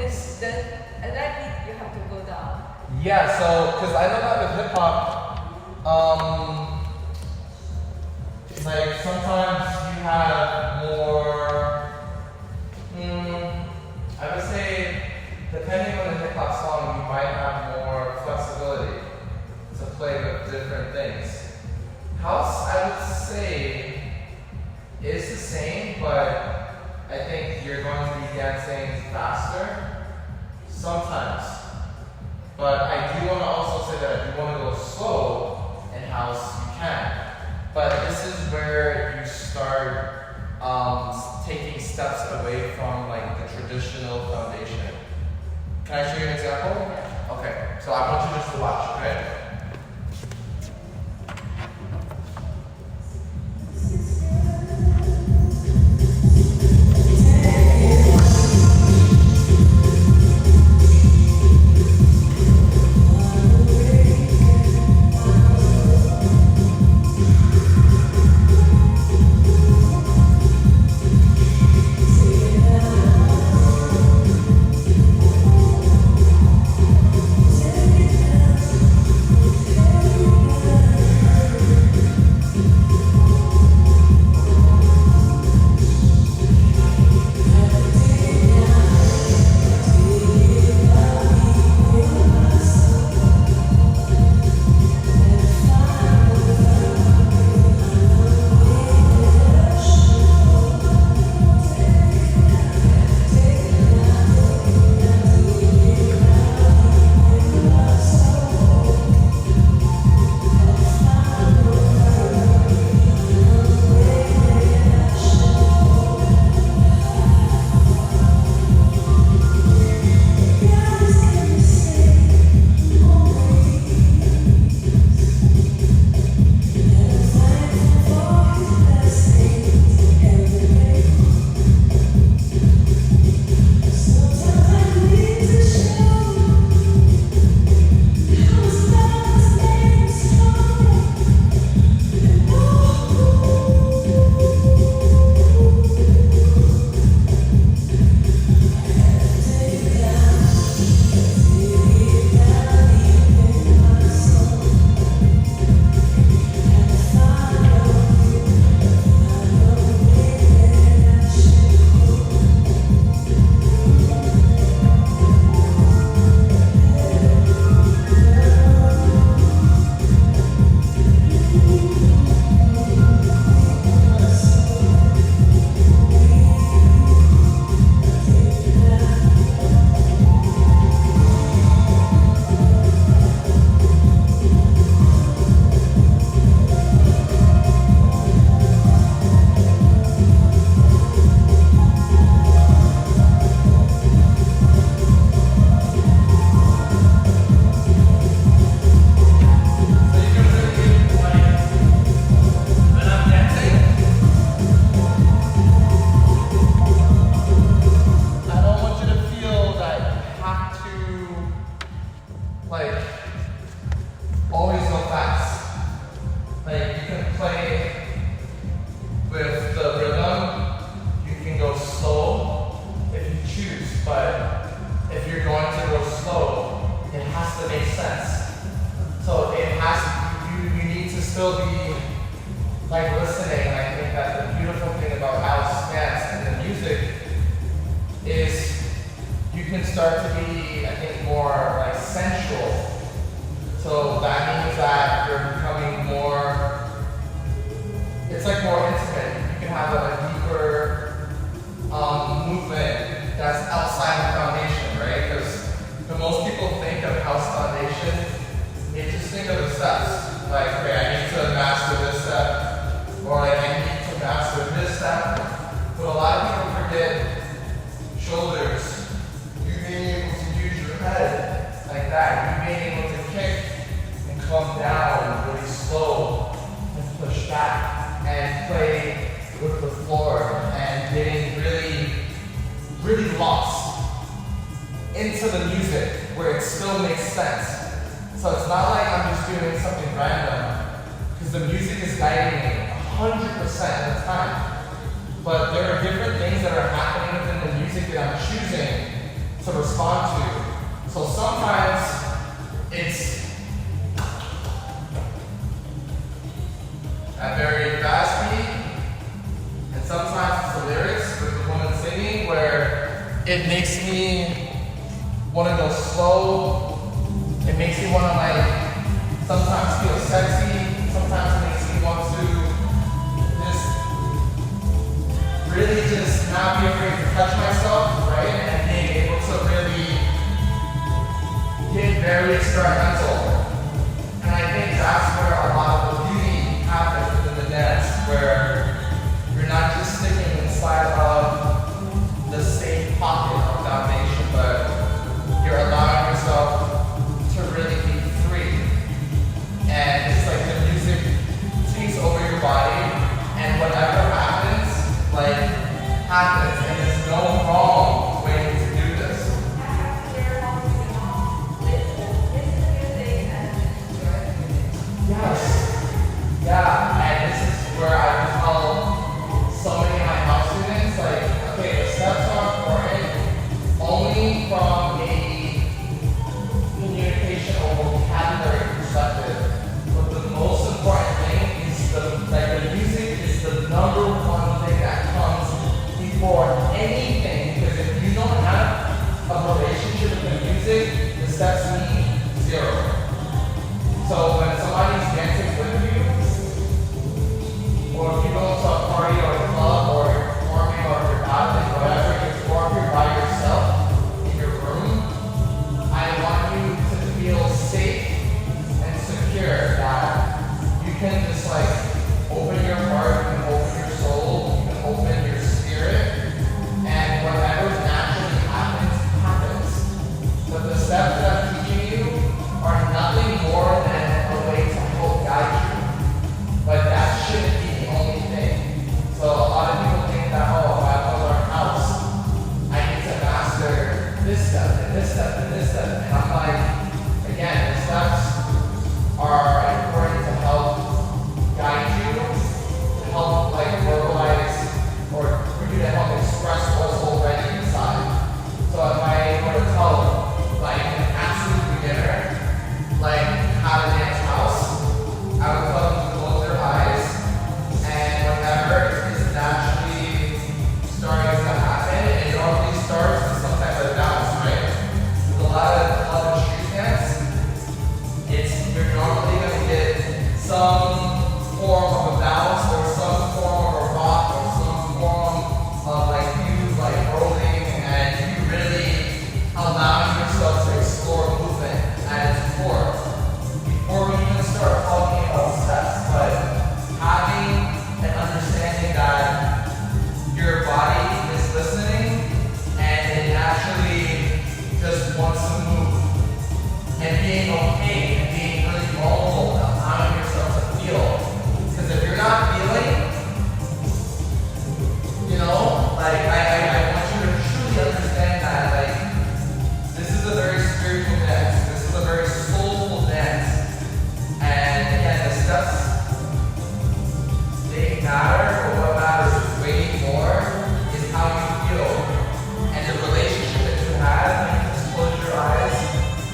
is then and that beat you have to go down. Yeah, so because I know that with hip hop, like sometimes you have more. I would say, depending on the hip hop song, you might have more flexibility to play with different things. House, I would say, is the same, but I think you're going to be dancing faster sometimes. But I do want to also say that if you want to go slow in house, you can. But this is where you start taking steps away from like the traditional foundation. Can I show you an example? Okay, so I want you just to watch, okay? respond to. So sometimes it's a very fast beat, and sometimes it's the lyrics with the woman singing where it makes me want to go slow. It makes me want to like sometimes feel sexy. Sometimes it makes me want to just really just not be afraid to touch myself, right? And being able to really get very experimental. And I think that's where a lot of the beauty happens within the dance, where you're not just sticking inside of the safe pocket of domination, but you're allowing yourself to really be free. And it's like the music takes over your body, and whatever happens, like, happens, and there's no wrong way to do this. Yes. Yeah, and this is where I tell so many of my house students, like, okay, the steps are important only from a communication or vocabulary perspective. But the most important thing is the music is the number one thing that comes before anything, because if you don't have a relationship with the music, the steps mean zero. So when somebody's dancing with you, or if you go to a party or a club or you're performing or you're battling, whatever, you're performing by yourself in your room, I want you to feel safe and secure that you can just like open your heart, you can open your soul, you can open your spirit, and whatever naturally happens, happens. But the steps that I'm teaching you are nothing more than a way to help guide you. But that shouldn't be the only thing. So a lot of people think that, oh, if I want to learn house, I need to master this step and this step and this step. And I'm like, again, the steps are important to help guide you, to help like verbalize, or for you to help express what's already inside. So if I were to tell like an absolute beginner, like how to dance house, I would tell them to close their eyes, and whenever it's naturally starting to happen, it normally starts with some type of bounce, right? With a lot of street dance, you're normally going to get some form of a bounce, or some form of a rock, or some form of like you like rolling, and you really allowing yourself to explore movement at its core. Before we even start talking about steps, but having an understanding that your body is listening and it naturally just wants to move, and being okay and being really vulnerable, allowing yourself to feel. Because if you're not feeling, you know, like I want you to truly understand that, like, this is a very spiritual dance. This is a very soulful dance. And again, the steps, they matter, but what matters way more is how you feel and the relationship that you have when you just close your eyes,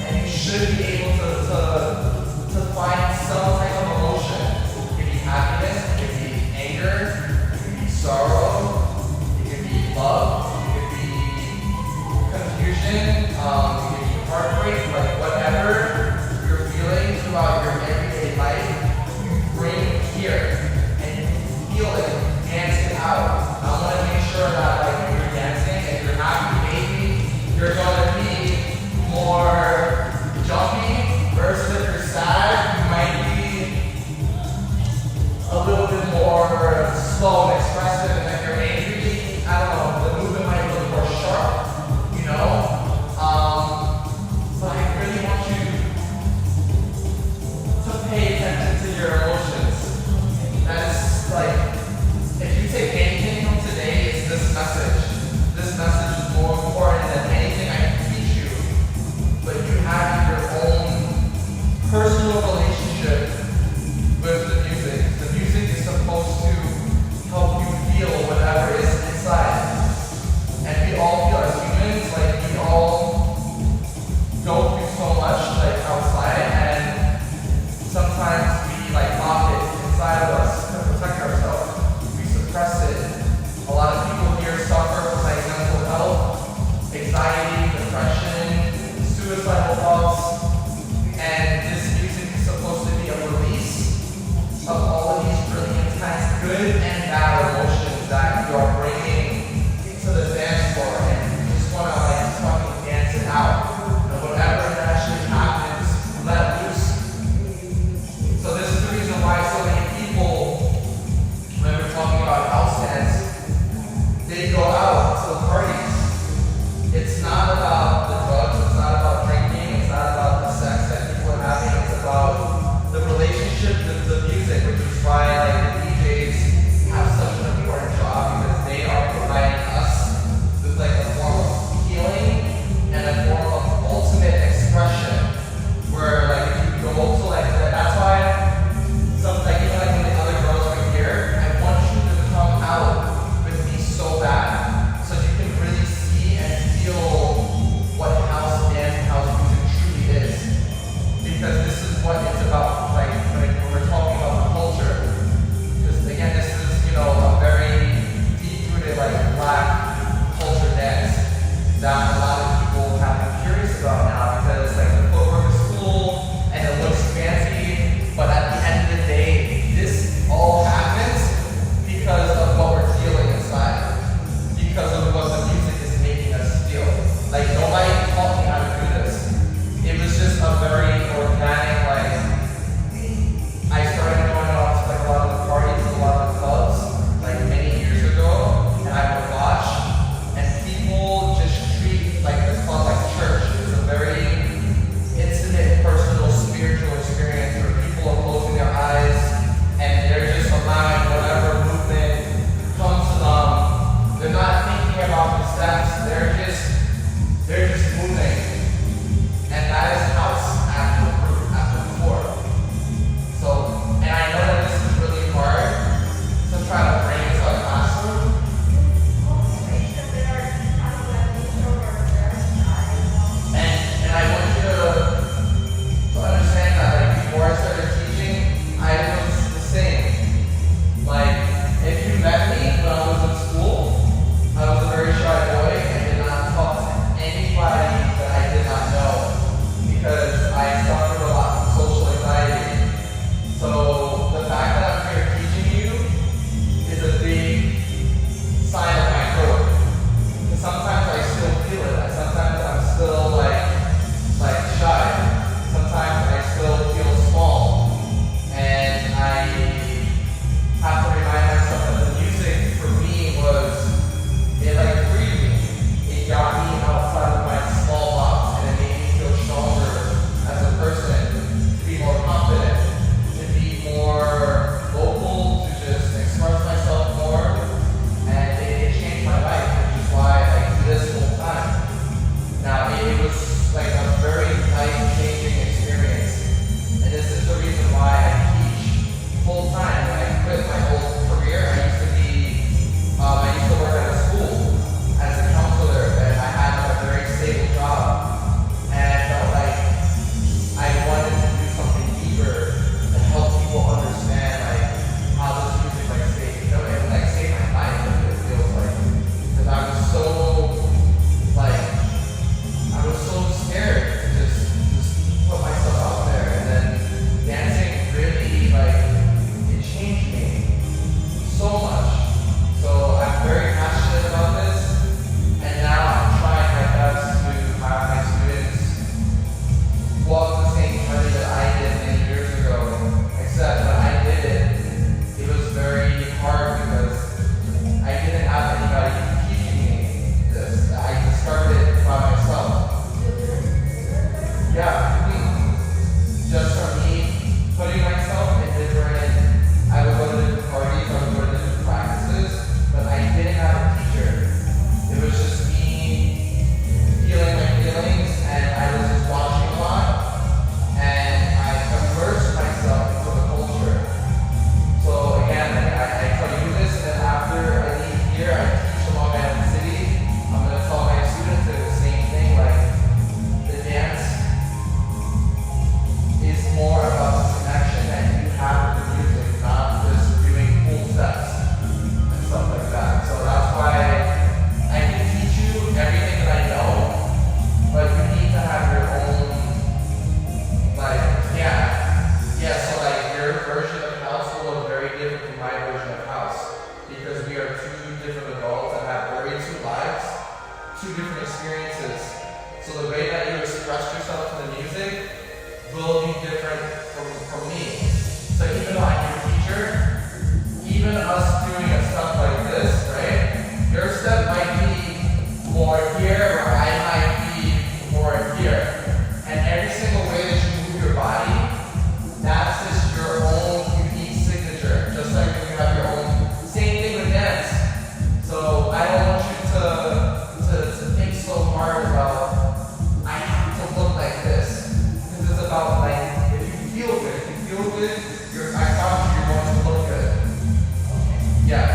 and you should be able to find some type of emotion. It could be happiness, it could be anger, it could be sorrow, it could be love, it could be confusion, it could be heartbreak, like whatever you're feeling throughout your everyday life, you bring here, and you feel it, dance it out. I want to make sure that like when you're dancing, if you're happy, maybe you're going to be more jumpy, versus if you're sad, you might be a little bit more slow and expressive, and if you're angry, I don't know, the movement might be a little more sharp, you know? that a lot of people have been curious about now because like the footwork is cool and it looks fancy, but at the end of the day, this all happens because of what we're feeling inside, because of what the music is making us feel. Like nobody taught me how to do this. It was just a very organic, like, I started going out to like a lot of the parties, a lot of the clubs, like many years ago, and I would watch, and people just treat like the club like church. It was a very intimate, personal, spiritual experience where people are closing their eyes and they're just allowing whatever movement comes to them. They're not thinking about the steps. They're just moving, and that is house at the core. So, and I know that this is really hard to try to bring into a classroom. And I want you to understand that like before I started teaching, I was the same. Like if you met me when I was in school, I was a very shy boy and did not talk to anybody that I did not know because I suffered a lot from social anxiety. So the fact that I'm here teaching you is a big sign of my growth. Because sometimes I still feel it. Sometimes I'm still like shy. Sometimes I still feel small. And I have to remind myself that the music for me it like freed me. It got me outside of my small box and it made me feel stronger as a person, to be more confident, to be more vocal, to just express myself more. And it changed my life, which is why I do this full time. Now it was like a very life-changing experience. And this is the reason why I teach full time. When I quit my old career, I used to work at a school as a counselor, and I had a very stable job. And I felt like I wanted to do something deeper to help people understand like how this music saved, it saved my life. It feels like because I was so scared to just put myself out there, and then dancing really it changed me so much. So I'm very passionate about this, and now I'm trying my best to have my students walk the same journey that I did many years ago, except when I did it, it was very hard because I didn't have anybody teaching me this. I discovered it by myself. Yeah, just from me putting myself in I would go to different parties, I would go to different practices, but I didn't have a teacher. It was just me feeling my feelings, and I was just watching a lot, and I immersed myself into the culture. So again, I tell you this, and then after I leave here, I teach in Long Island City. I'm going to tell my students the same thing, like the dance is more about the connection that you have with the music, not just doing cool steps and stuff like that. So that's why I can teach you everything that I know, but you need to have your own, so your version of house will look very different from my version of house, because we are two different adults that have two lives, two different experiences. So the way that you express yourself to the music will be different from me. So even though I'm your teacher, even us doing a stuff like this, right? Your step might be more here, or I might be more here. And every single way that you move your body, that's just your own unique signature. Just like when you have your own, same thing with dance. So I don't want you to think so hard about, I have to look like this. Because it's about if you feel good, I promise you're going to look good. Yeah.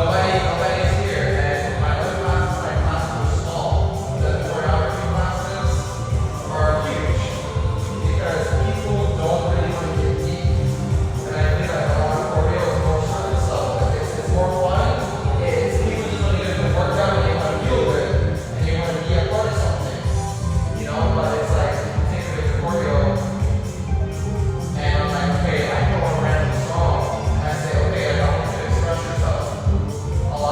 nobody's here. And my other classes, my classes are small. The choreography classes are huge because people don't really want to get deep. And I feel like a lot of choreo is more surface level. It's more fun. It's people just want to get a good workout and they want to feel good and they want to be a part of something. You know, but it's like you take a good choreo and I'm like, okay, I know a random song and I say, okay, I don't want you to express yourself. A lot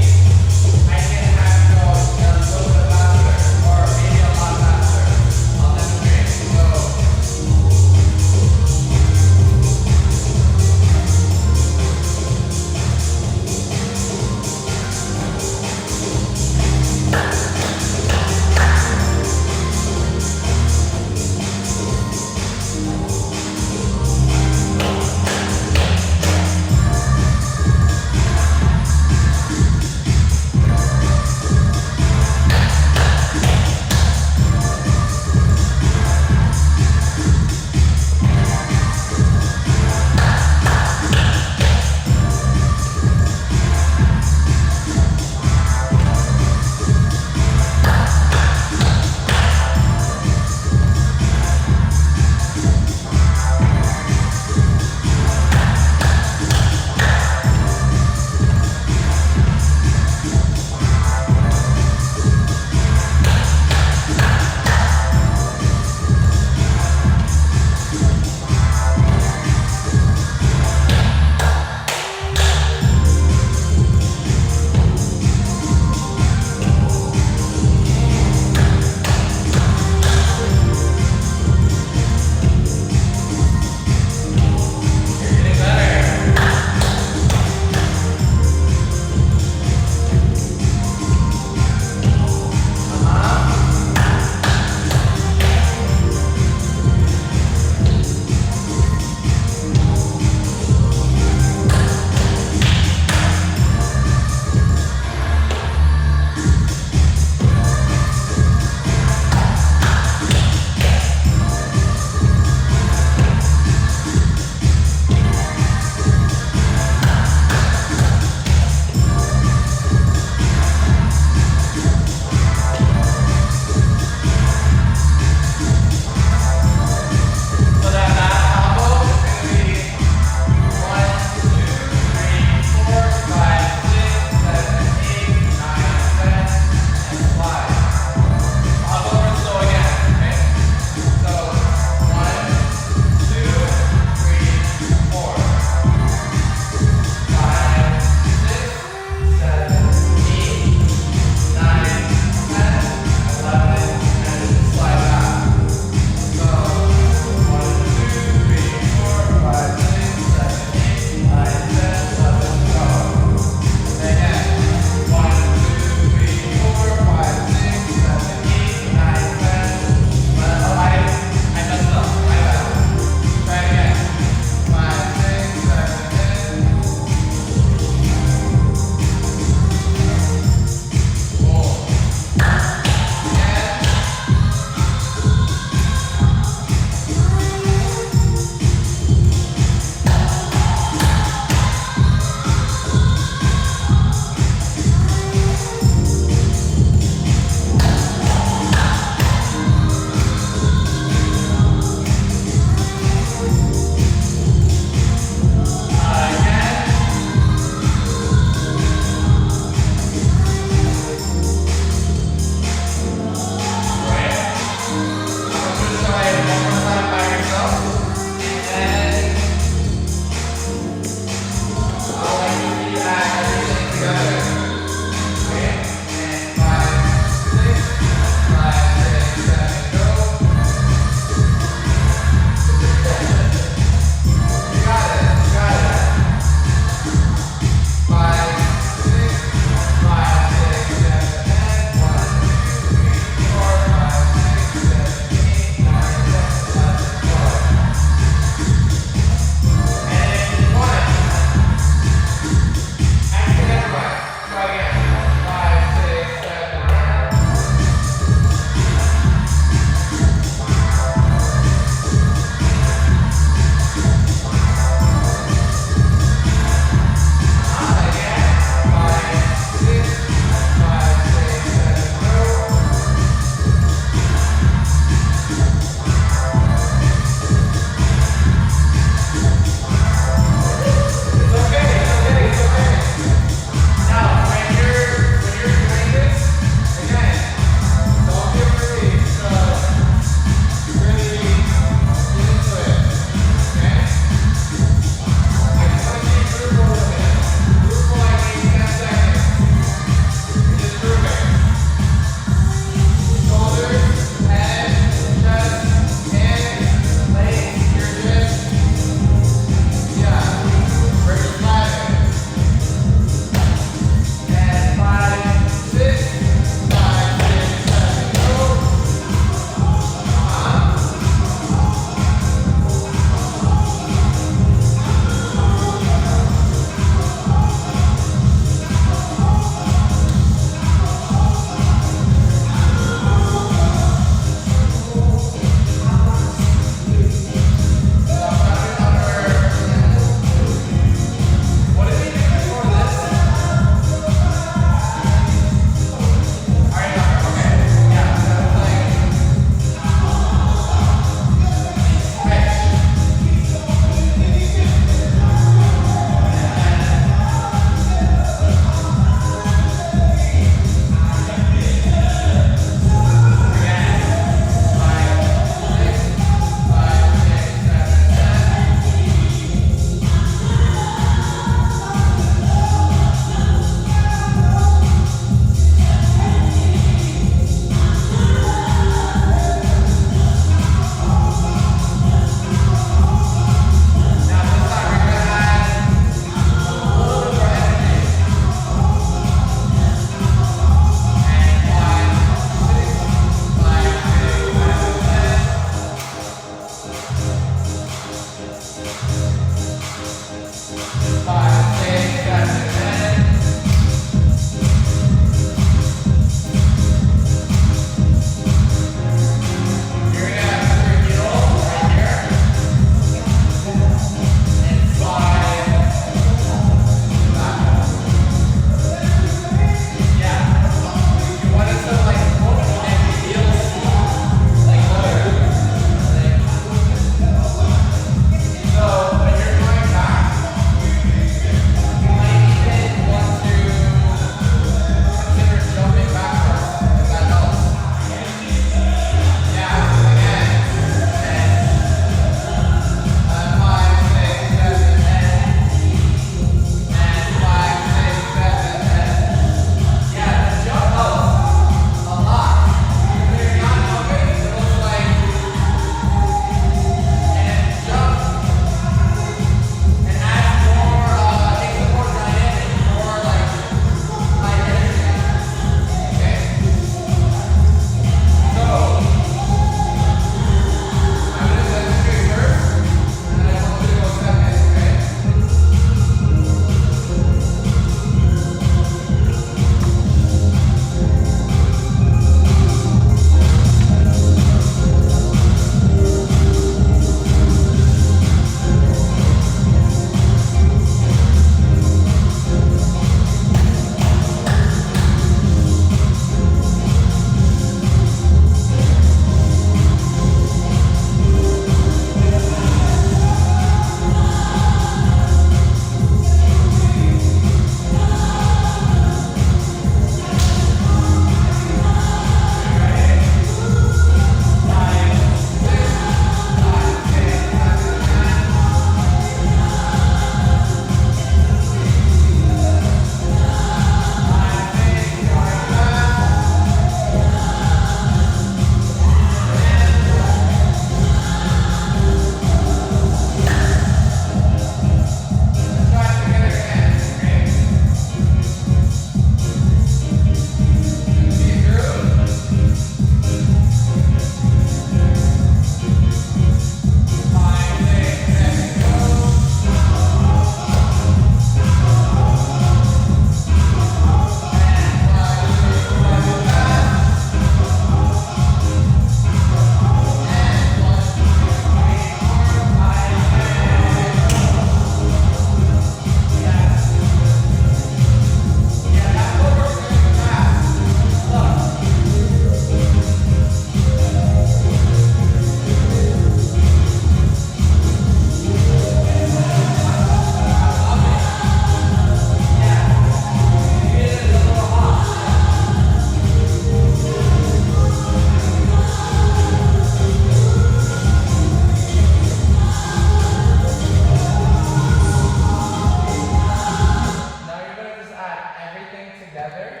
together.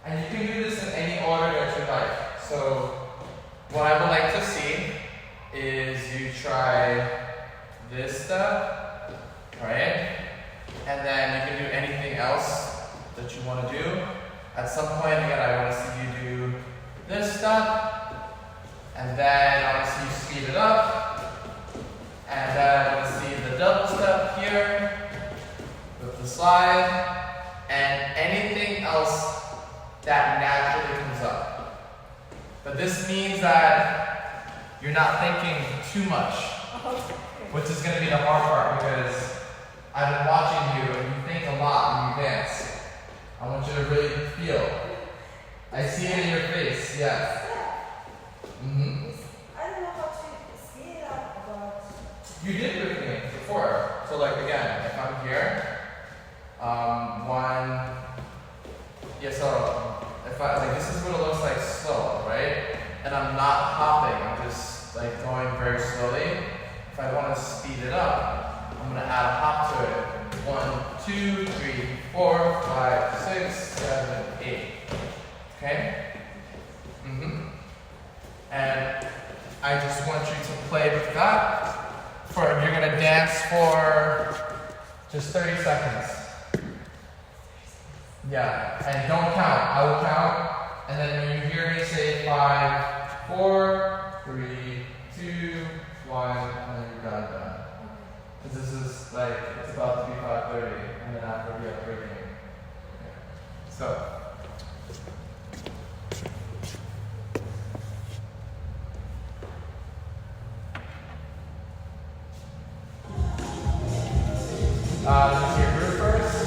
And you can do this in any order that you like. So what I would like to see is you try this step, right? And then you can do anything else that you want to do. At some point, again, I want to see you do this step, and then I want to see you speed it up, and then I want to see the double step here with the slide, and anything else that naturally comes up. But this means that you're not thinking too much, which is going to be the hard part because I've been watching you and you think a lot when you dance. I want you to really feel. I see it in your face, yes. Mm-hmm. I don't know how to speed it up, but... You did with me before. So like again, if I'm here, so if I, like this is what it looks like slow, right? And I'm not hopping, I'm just like going very slowly. If I want to speed it up, I'm gonna add a hop to it. 1, 2, 3, 4, 5, 6, 7, 8. Okay? And I just want you to play with that. You're gonna dance for just 30 seconds. Yeah, and don't count. I will count, and then when you hear me say 5, 4, 3, 2, 1, and then you're done. Because this is like, it's about to be 5:30, and then after we have breaking. Okay. So. Let's hear group first.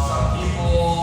Some people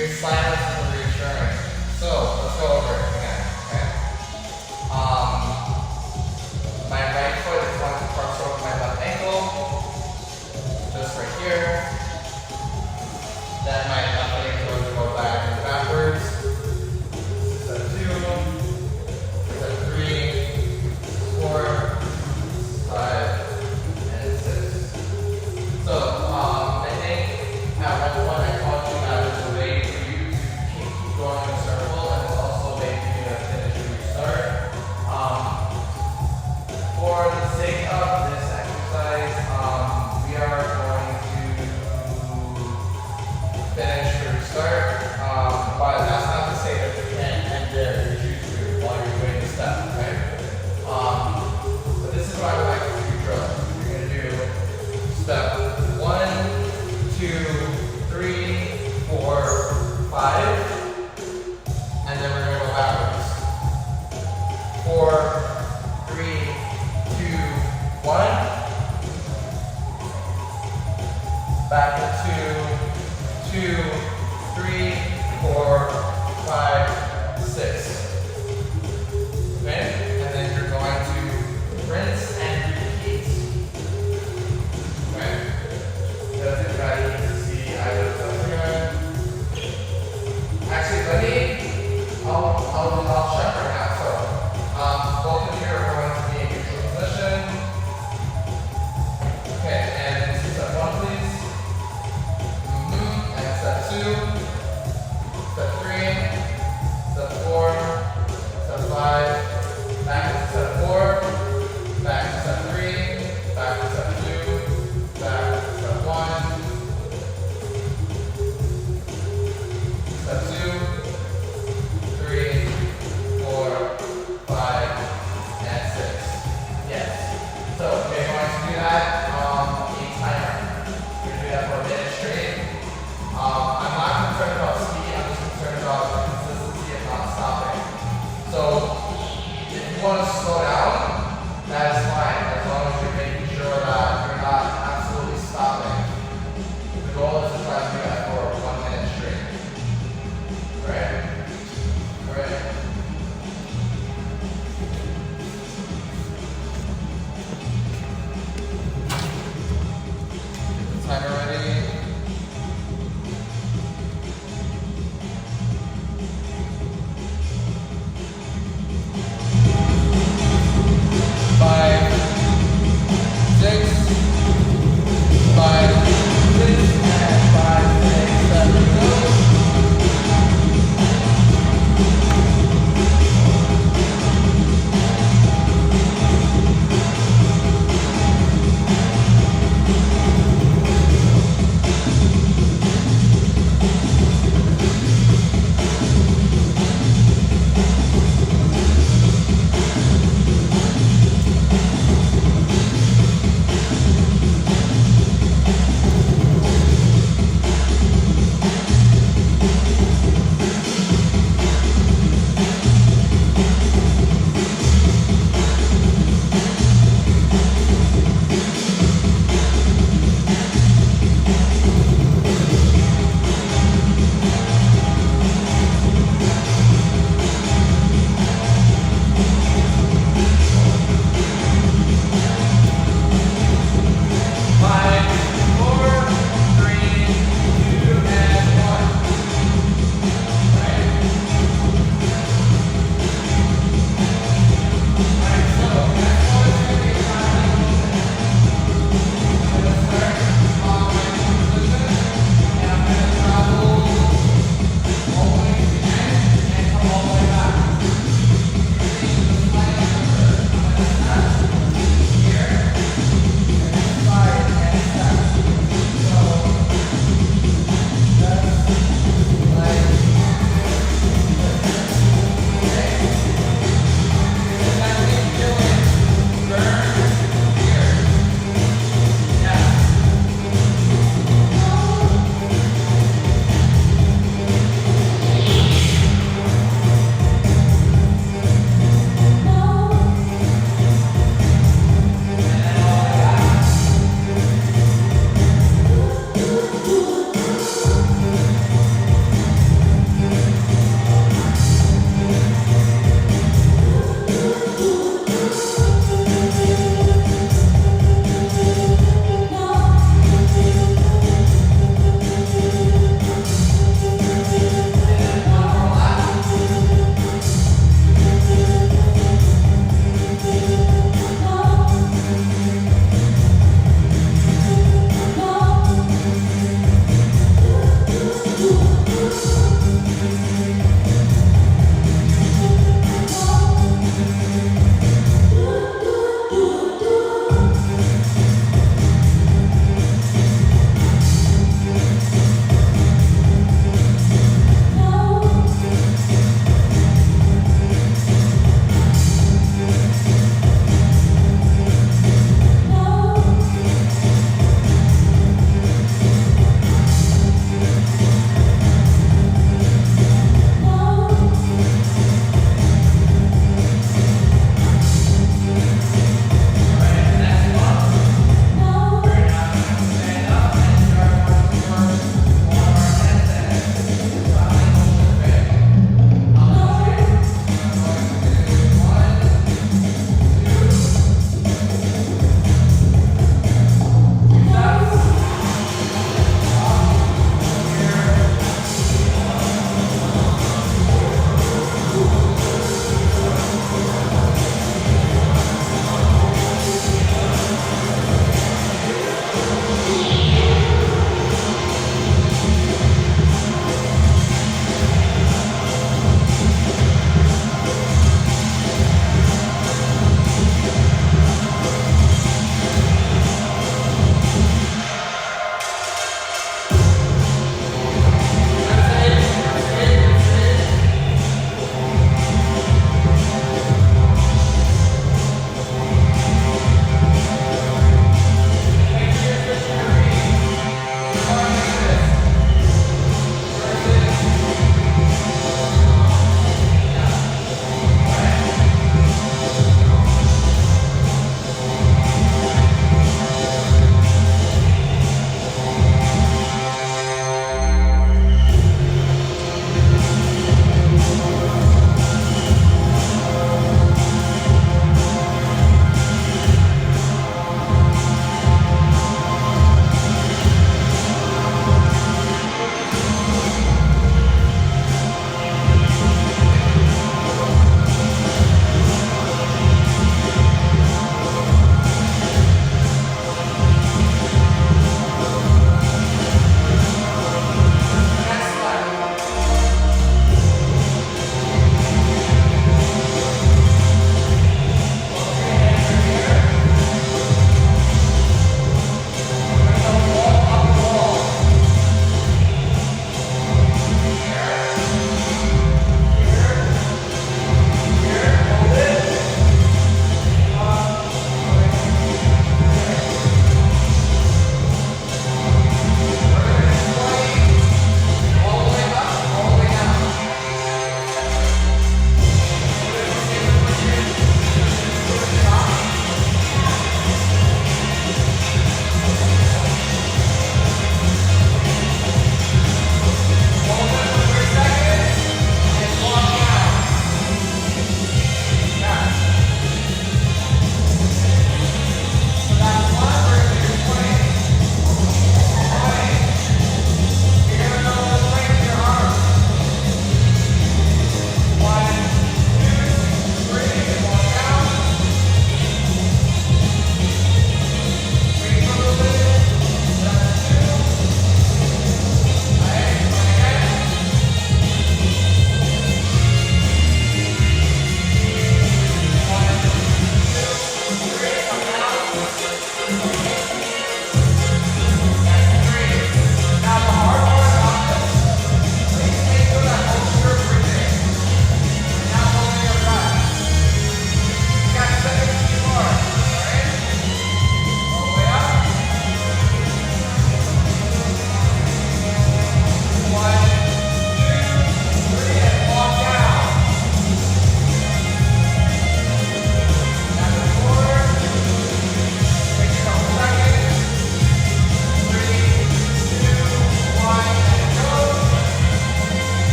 Your silence is reassuring. So let's go over it again. Okay. My right foot is going to cross over my left ankle, just right here. Then my left leg is going to go back and backwards. Step 2, step 3, 4, 5, and 6. So I think at one point I taught you that there's a way for you to keep going in a circle, and there's also a way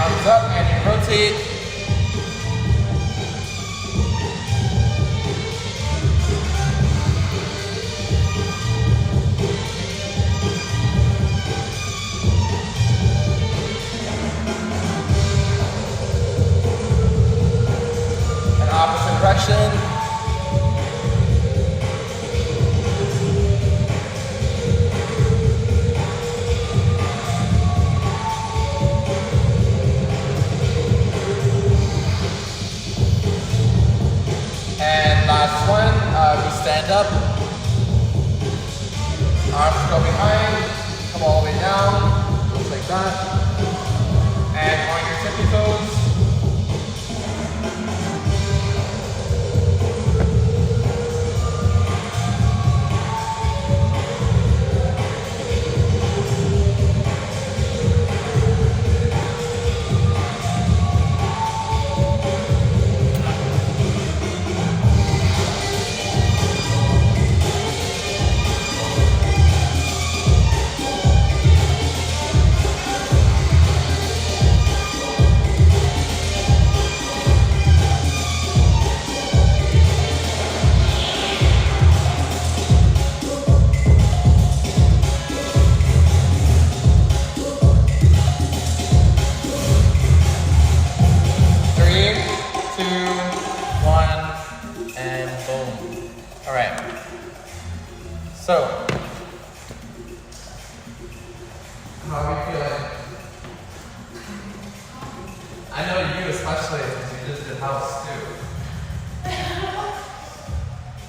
arms up and you rotate. And opposite direction. Last one, we stand up, arms go behind, come all the way down, just like that, and on your tippy toes. So, how are you feeling? I know you especially since you just did house too.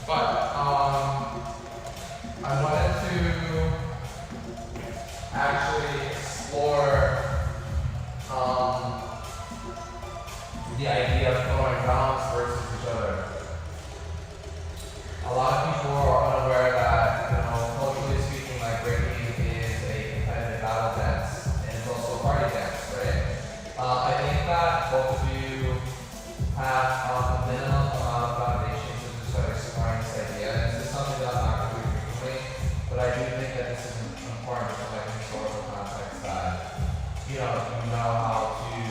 But I wanted to actually explore the idea of throwing balance versus each other. A lot of people are unaware that, culturally speaking, like breaking is a competitive battle dance, and it's also a party dance, right? I think that both of you have a minimum amount of foundation to just start exploring this idea. And this is something that I'm not going to do frequently, but I do think that this is important from like a historical context that, you know how to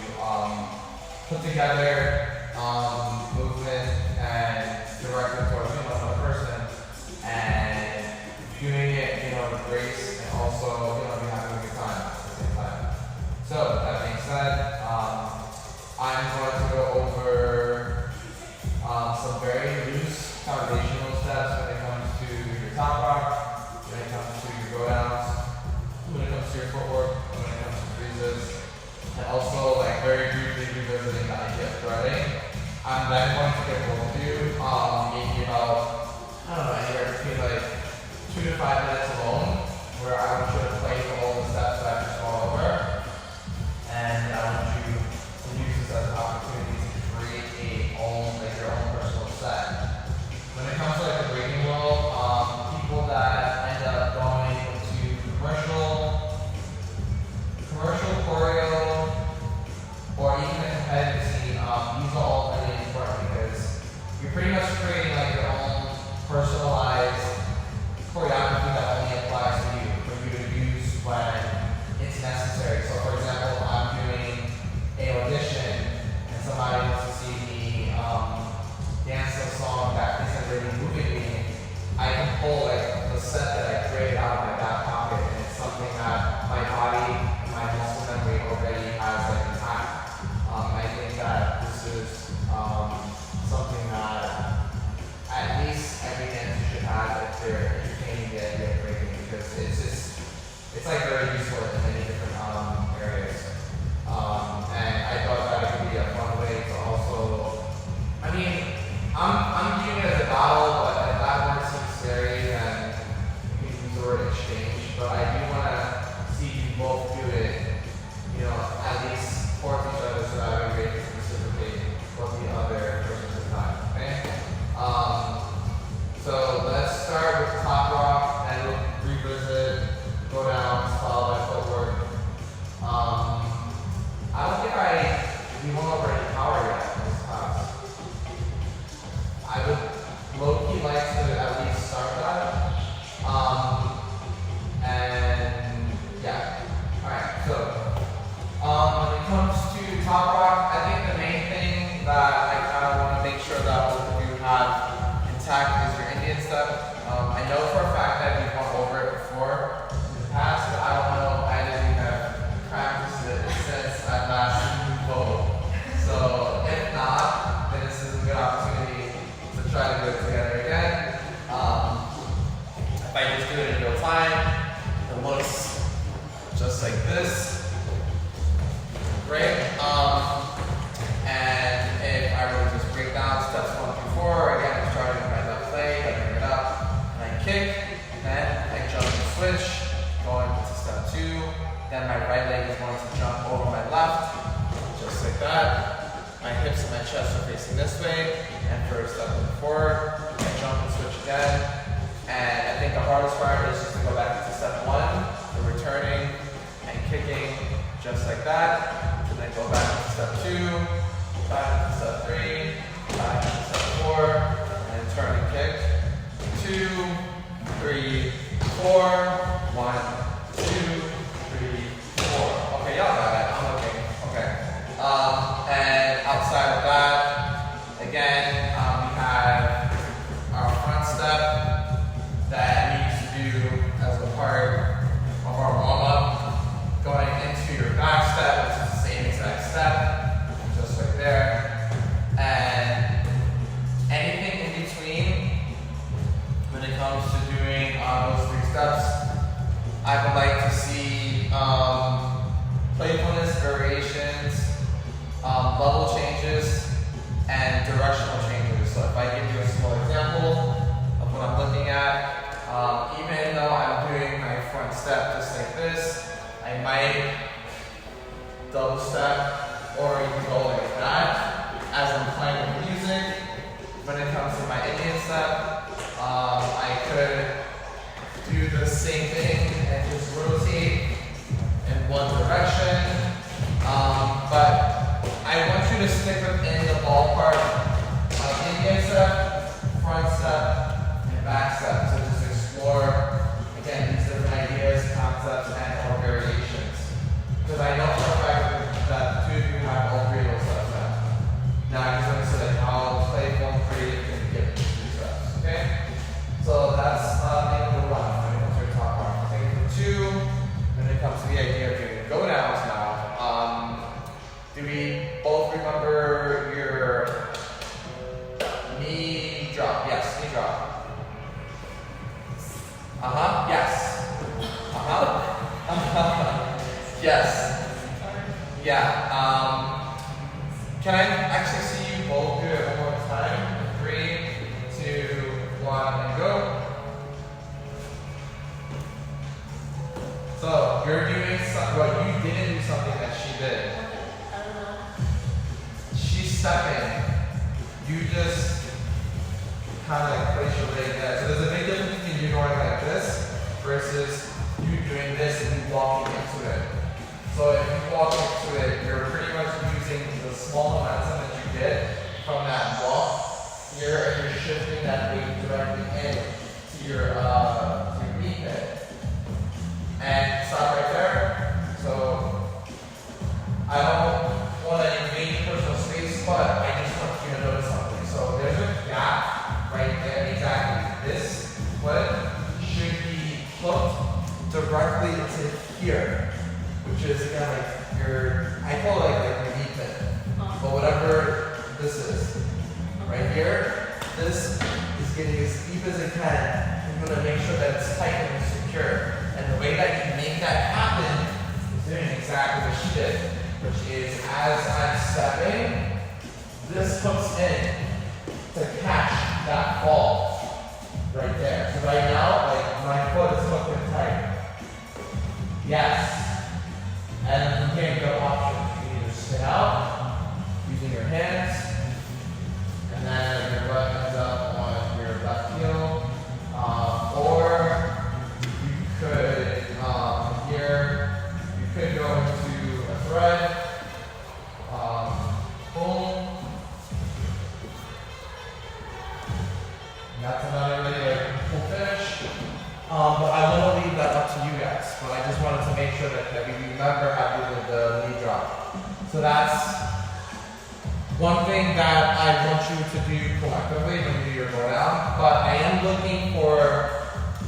put together movement and direct it towards another person, and doing it, with grace, and also, be having a good time at the same time. So that being said, I'm going to go over some very loose foundational steps when it comes to your top rock, when it comes to your go downs, when it comes to your footwork, when it comes to freezes, and also like very briefly revisiting the idea of threading. I'm then going to get both of you maybe about, anywhere between like 2 to 5 minutes alone, where I want you to play through all the steps that I just gone over, and I want you to use this as an opportunity to create your own personal set. When it comes to like the breaking world, people that end up going into commercial choreo, or even the competitive scene, these are all really important because you're pretty much creating like your own personalized choreography that only applies to you, for you to use when it's necessary. So for example, if I'm doing an audition and somebody wants to see me dance a song that isn't really moving me, I can pull like the set that I created out of my back pocket, and it's something that my body and my muscle memory already has like intact. I think that this is something that at least every dancer should have if they're entertaining the idea of breaking, because it's like very useful in many different areas. And I thought that it could be a fun way to also, I'm viewing it as a battle, but if that word seems scary, then you can use the word exchange. But I do want to see you both do it, at least towards each other, so that way we can reciprocate what the other person has done. Okay? So let's start with top rock, and we'll revisit go downs, followed by footwork. I don't think we went over any power yet in this class. I would low-key like to at least start that. And yeah. Alright, so when it comes to to top rock, I think the main thing that I kind of want to make sure that both of you have intact is your Indian step. I know for a fact that we've gone over it before in the past, but I don't know, I didn't have practiced it since I last spoke. So if not, then this is a good opportunity to try to do it together again. If I just do it in real time, it looks just like this. Great. And if I were to just break down steps 1 through 4, again, I'm starting with my left leg, I bring it up, and I kick, then I jump and switch, going to step 2, then my right leg is going to jump over my left, just like that. My hips and my chest are facing this way, and for step 1 forward, I jump and switch again. And I think the hardest part is just to go back to step 1, the returning and kicking, just like that. Then go back to step 2, back to step 3, back to step 4, and turn and kick. 2, 3, 4, 1, 2, 3, 4. Okay, y'all got it. I'm looking. Okay. And outside of that, again, we have our front step that we used to do as a part of our warm-up, going into your back step, which is the same exact step, just right there. And anything in between, when it comes to doing those 3 steps, I would like to see playfulness, variations, level changes, and directional changes. So if I give you a small example of what I'm looking at, even though I'm doing my front step just like this, I might double step or even go like that as I'm playing with music. When it comes to my Indian step, I could do the same thing and just rotate in one direction. But I want you to stick within the ballpark of Indian step, front step, and back step. So just explore, again, these different ideas, concepts, and or variations. Because I know for a fact that the 2 of you have all 3 of those steps now. Now I just want to say how playful and creative can you get these steps, okay? So that's thing number 1, when it comes to your top part. Thing number 2, when it comes to the idea of doing go downs now, do we both remember your knee drop? Yes, knee drop. Yes. Yes. Yeah. Can I actually see you both do it one more time? 3, 2, 1, and go. So you're doing something. Well, you didn't do something that she did. I don't know. She's stepping. You just kind of like place your leg there. So there's a big difference between you going like this versus you doing this and you walking into it. So if you walk into it, you're pretty much using the small momentum that you get from that walk here, and you're shifting that weight directly in to your knee pit. And stop right there. So I don't want to invade personal space, but I just want you to notice something. So there's a gap right there. Exactly. This foot should be hooked directly into here, which is again like your, I call it like your knee pit, but whatever this is, right here, this is getting as deep as it can. I'm going to make sure that it's tight and secure. And the way that you make that happen is doing exactly what she did, which is as I'm stepping, this hooks in to catch that fall right there. So right now, like my foot is hooked in tight. Yes. And again, you have options. You can either spin out using your hands, and then your butt ends up on your left heel, or you could you could go into a thread. Boom. And that's another really like cool finish. But I want to leave that up to you guys. But I just wanted to make So that's one thing that I want you to do collectively when you do your go down. But I am looking for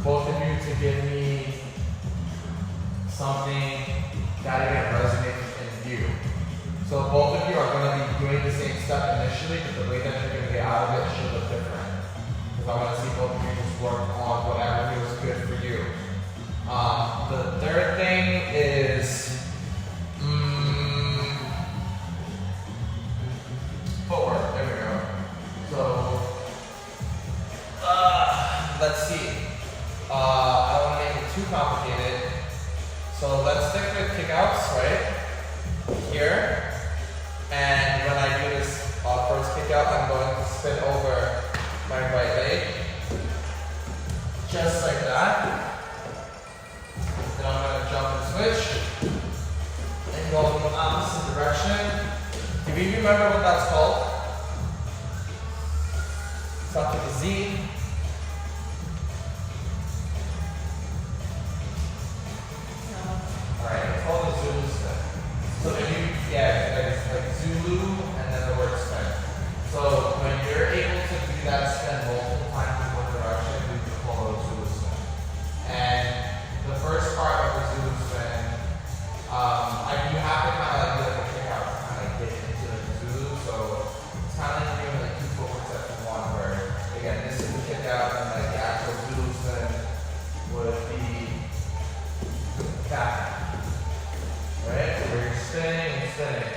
both of you to give me something that again resonates in you. So both of you are going to be doing the same step initially, but the way that you're going to get out of it should look different. Because I want to see both of you just work on whatever feels good for you. The third thing is footwork. There we go. So let's see. I don't want to make it too complicated. So let's stick with kickouts, right? Here. And when I do this first kick out, I'm going to spin over my right leg. Just like that. Then I'm going to jump and switch. And go in the opposite direction. Do you remember what that's called? Start with a Z. Alright, it's called a Zulu spin. So if you, it's like Zulu and then the word spin. So when you're able to do that spin multiple times in one direction, we can call it a Zulu spin. And the first part of the Zulu spin, you have to kind of like do like a kick out to kind of get into the Zulu. So it's kind of like doing like 2 footwork steps in one where, again, this is the kick out and like the actual Zulu spin would be back. Right? So where you're spinning and spinning.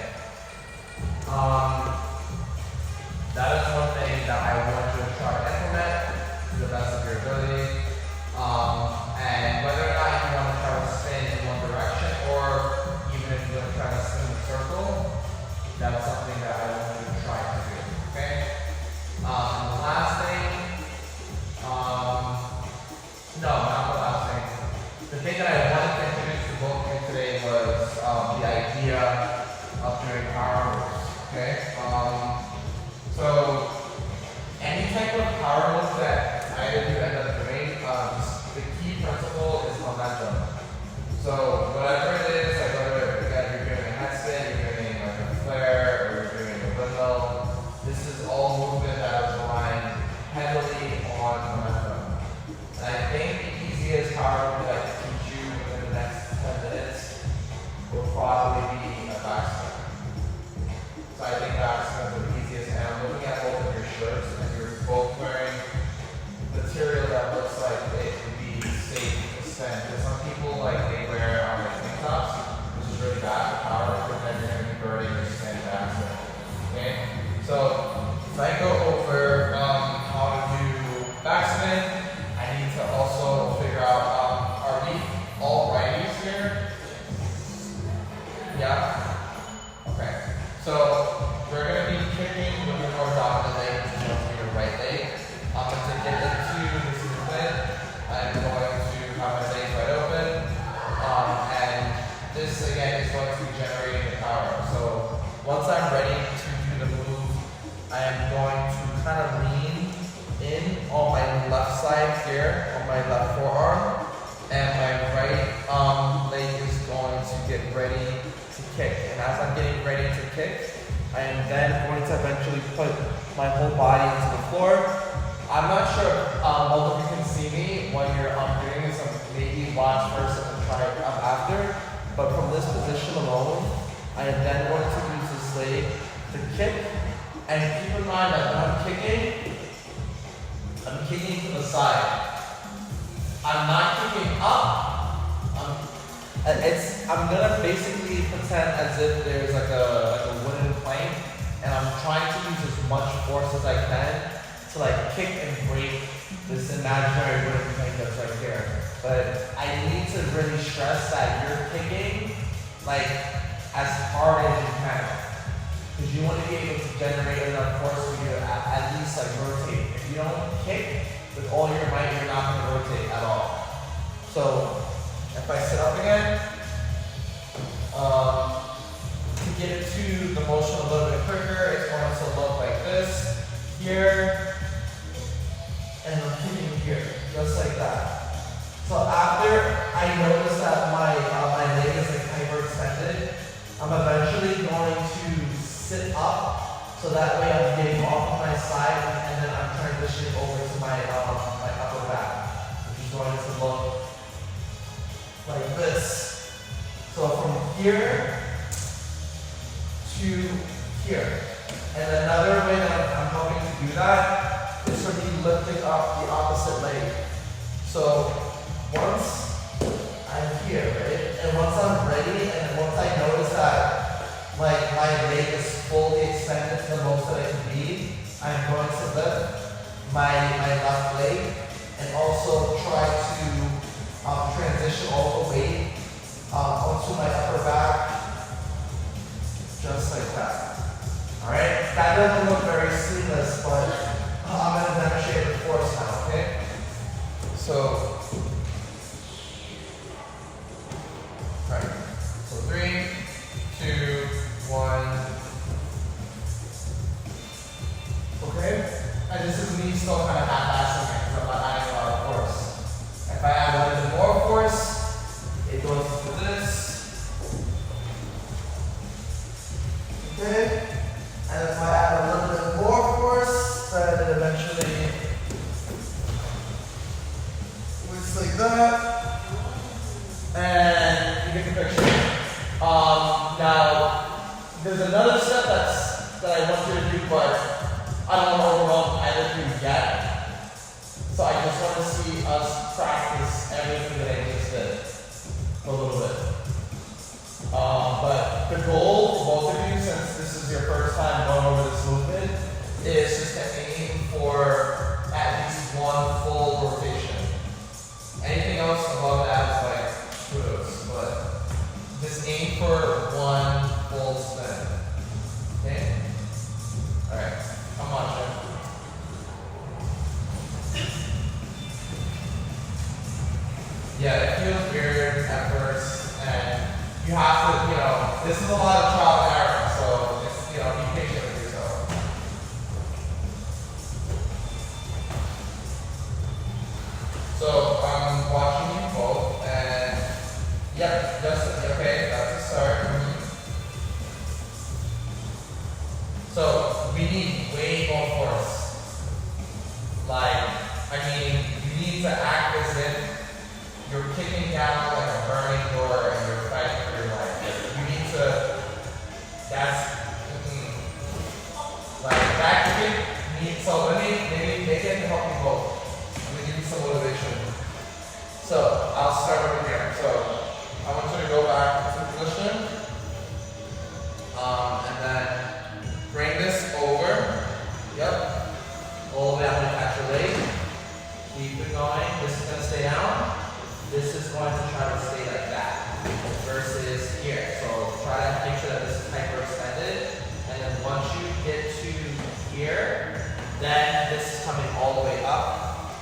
That is one thing that I want you to try to implement to the best of your ability. And whether or not you want to try to spin in one direction or even if you want to try to spin in a circle, that's something that I want you to try to do. Okay? The last thing, no, not the last thing. The thing that I wanted to introduce to both of you today was the idea of doing power moves. Okay? So any type of power move that either of you end up doing, the key principle is momentum. So whatever it is, like whether you're doing a head spin, you're doing like a flare, or you're doing a windmill, this is all movement that is relying heavily on momentum. And I think the easiest power move that I can teach you within the next 10 minutes will probably be a back spin. So I think back spins are the easiest. And I'm looking at both of your shirts, and you're both wearing material that looks like it would be safe to spin. Because some people they wear like tank tops, which is really bad for power, but then you're going to be burning your spin back spin. Okay? So if I go over how to do back spin, I need to also figure out are we all righties here? Yeah? Okay. So we're going to be kicking with your more dominant leg to your right leg. To get into this movement, I'm going to have my legs wide open. And this again is going to be generating the power. So once I'm ready to do the move, I am going to kind of lean in on my left side here, on my left forearm. And my right leg is going to get ready to kick. And as I'm getting ready to kick, I am then going to eventually put my whole body into the floor. I'm not sure if both of you can see me when you're doing this, so maybe watch first and then try it after. But from this position alone, I am then going to use this leg to kick. And keep in mind that when I'm kicking to the side. I'm not kicking up. I'm gonna basically pretend as if there's like a wooden plank, and I'm trying to use as much force as I can to like kick and break this imaginary wooden plank that's right here. But I need to really stress that you're kicking like as hard as you can, because you want to be able to generate enough force for you to at least like rotate. If you don't kick with all your might, you're not going to rotate at all. So if I sit up again, to get into the motion a little bit quicker, it's going to look like this here, and I'm kicking here, just like that. So after I notice that my leg is like hyperextended, I'm eventually going So that way I'm getting off of my side and then I'm transitioning over to my upper back, which is going to look like this. So from here to here. And another way that I'm hoping to do that is for me lifting up the opposite leg. So once I'm here, right? And once I'm ready, and once I notice that like my leg is fully extended to the most that it can be, I'm going to lift my left leg and also try to transition all the weight onto my upper back, just like that. All right? That doesn't look very seamless, but I'm going to demonstrate the force now, okay? So, all right. So 3, 2, 1. Okay? And this is me still kind of half-assing it because I'm not adding a lot of force. If I add a little bit more force, it goes into this. Okay? And if I add a little bit more force, then it eventually looks like that. And you get the picture. Now, there's another step that I want you to do, but I don't want to overwhelm either of you yet. So I just want to see us practice everything that I just did a little bit. But the goal for both of you, since this is your first time going over this movement, is just to aim for at least one full rotation. Anything else above that is like kudos, but just aim for one full spin. Okay? Alright, come on, Jim. Yeah, it feels weird at first, and you have to, this is a lot of trial and error, so it's, be patient with yourself. So I'm watching you both, and yep, just okay, that's a start. So we need way more force. You need to act as if you're kicking down like a burning door and you're fighting for your life. You need to, back kick, so maybe make it to help you both. Let me give you some motivation. So I'll start over here. So I want you to go back to position. And then bring this over. Yep. All the way out to catch your leg. Keep it going. This is going to stay down. This is going to try to stay like that. Versus here. So try to make sure that this is hyperextended. And then once you get to here, then this is coming all the way up.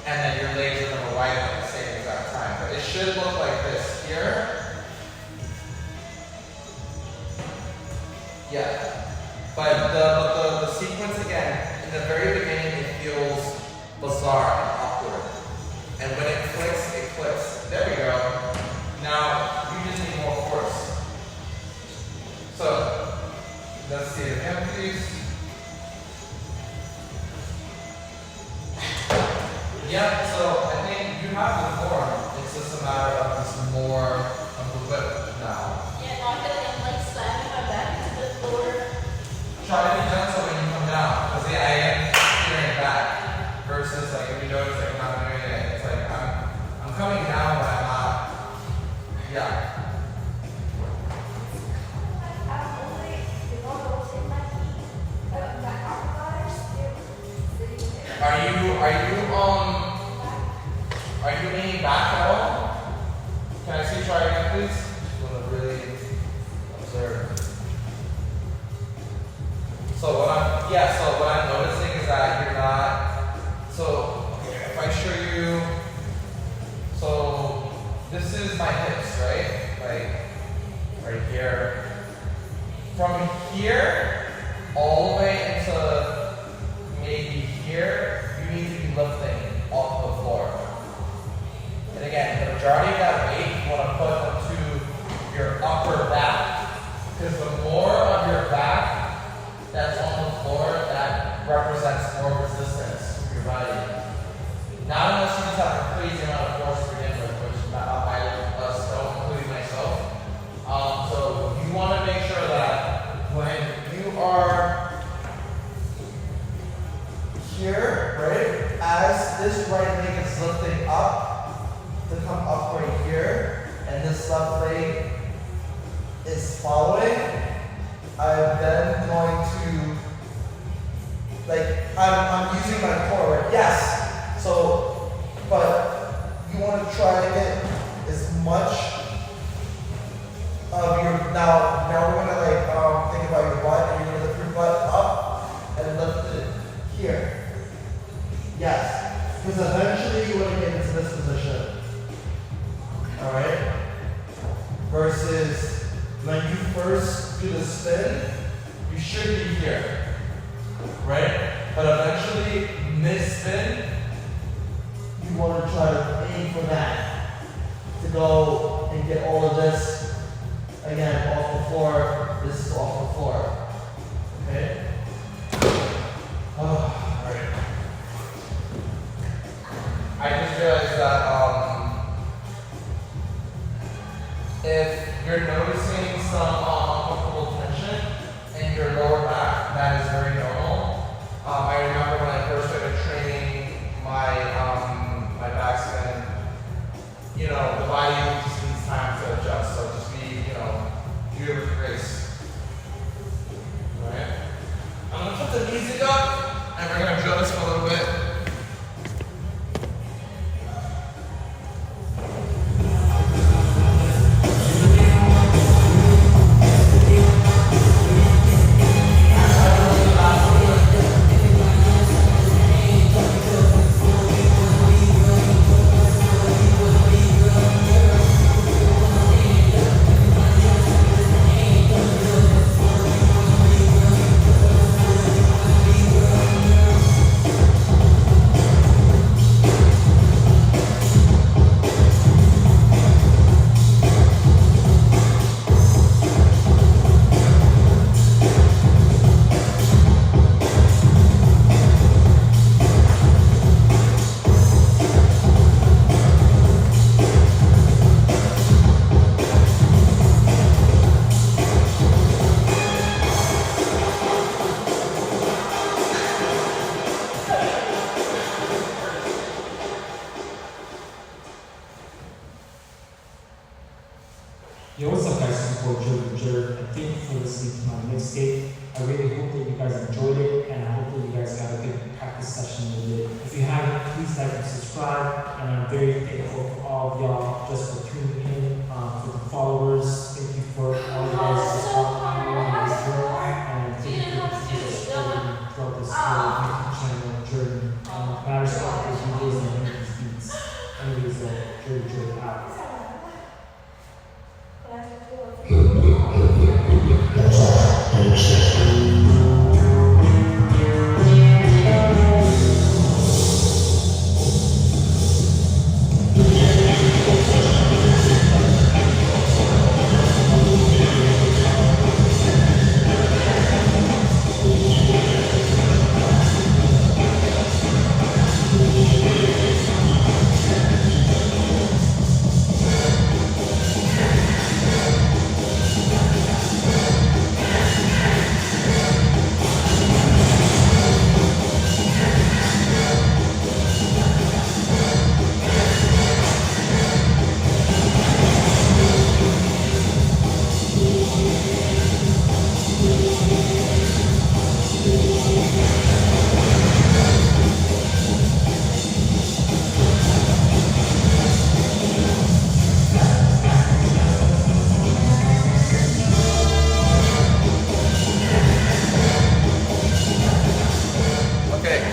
And then your legs are going to widen at the same exact time. But it should look like this here. Yeah. But the sequence again, in the very beginning it feels bizarre and awkward. And when it clicks, it clicks. There we go. Now you just need more force. So let's see it again, please. Yeah, so I think you have the form. It's just a matter of just more of the whip now. Yeah, not that I'm like slamming my back into the floor. Try to be gentle when you come down, because I am steering back. Versus like if you notice like I'm not doing it, it's like I'm coming down but I'm not. Yeah. Are you leaning back at all? Can I see you try again, please? Just want to really observe. So what I'm noticing is that you're not. So if I show you, so this is my hips, right? Like right here. From here all the way into maybe here, you need to be lifting off the floor. And again, the majority of that weight you want to put onto your upper back. Because the more of your back that's on the is following, I'm then going to, like, I'm using my core, right? Yes. So, but you want to try to get as much of your, now we're gonna like, think about your butt, and you're gonna lift your butt up and lift it here. Yes. Because eventually you want to get into this position. All right? Versus when you first do the spin, you should be here, right? But eventually, mid-spin, you want to try to aim for that, to go and get all of this, again, off the floor, this is off the floor, okay? Oh, all right. I just realized that if you're noticing some uncomfortable tension in your lower back, that is very normal. I remember when I first started training my my backspin, you know, the body just needs time to adjust. So just be, you know, do it with grace. Alright? I'm gonna put the music up and we're gonna drill this for a little bit. Yo, what's up guys, this is Coach Jerk, and thank you for listening to my mixtape. I really hope that you guys enjoyed it, and I hope that you guys got a good practice session with it. If you haven't, please like and subscribe, and I'm very thankful for all of y'all just for tuning in, for the followers. Thank you for all you guys supporting me on this journey, and thank you for supporting me throughout this YouTube channel journey. Matters about those videos and these beats. Anyways, Jerk out.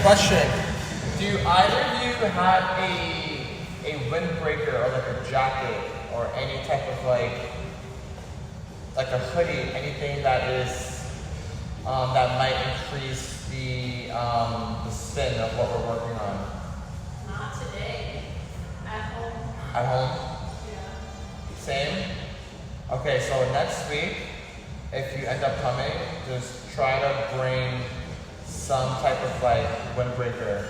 Question: do either of you have a windbreaker or like a jacket or any type of like a hoodie, anything that is that might increase the spin of what we're working on? Not today. At home. At home? Yeah. Same? Okay, so next week, if you end up coming, just try to bring some type of like windbreaker,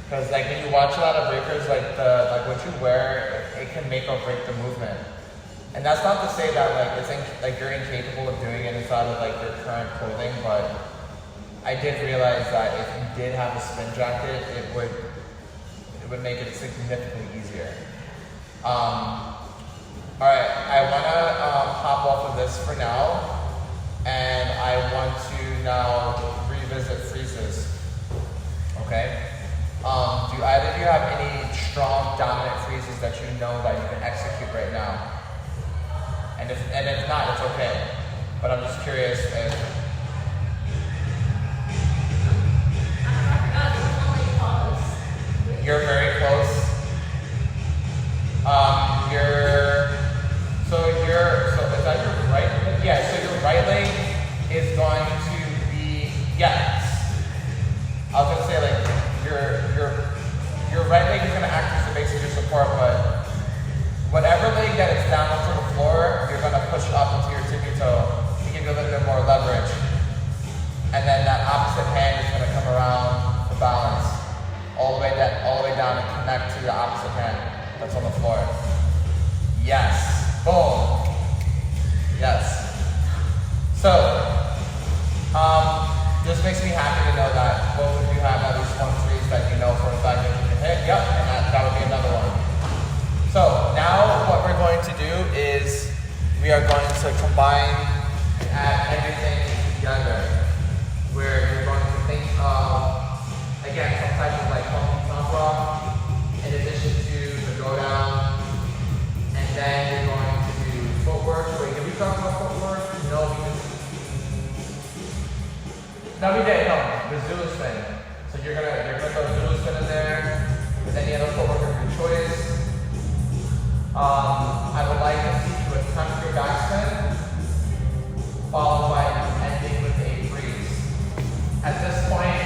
because like when you watch a lot of breakers, like what you wear, it can make or break the movement. And that's not to say that like like you're incapable of doing it inside of like your current clothing, but I did realize that if you did have a spin jacket, it would make it significantly easier. Alright, I want to hop off of this for now, and I want to now revisit freezes. Okay? Do either of you have any strong dominant freezes that you know that you can execute right now? And if not, it's okay. But I'm just curious if you're very close. So is that your right leg? Yeah, so your right leg is going to be, yes. I was gonna say like your right leg is gonna act as the base of your support, but whatever leg that is down onto the floor, you're gonna push up into your tippy toe to give you a little bit more leverage. And then that opposite hand is gonna come around for balance. All the way down and connect to the opposite hand that's on the floor. Yes. Boom. Yes. So, this makes me happy to know that both of you have at least one freeze that you know for a fact that you can hit. Yep, and that would be another one. So, now what we're going to do is we are going to combine and add everything together. Where you're going to think of, again, some type of like funky thumb rock, in addition to the go down, and then you're going to do footwork. Wait, did we talk about footwork? No, we did. No, the Zulu spin. So you're gonna throw Zulu spin in there with any other footwork of your choice. I would like to see you attempt your backspin, followed by ending with a freeze. At this point,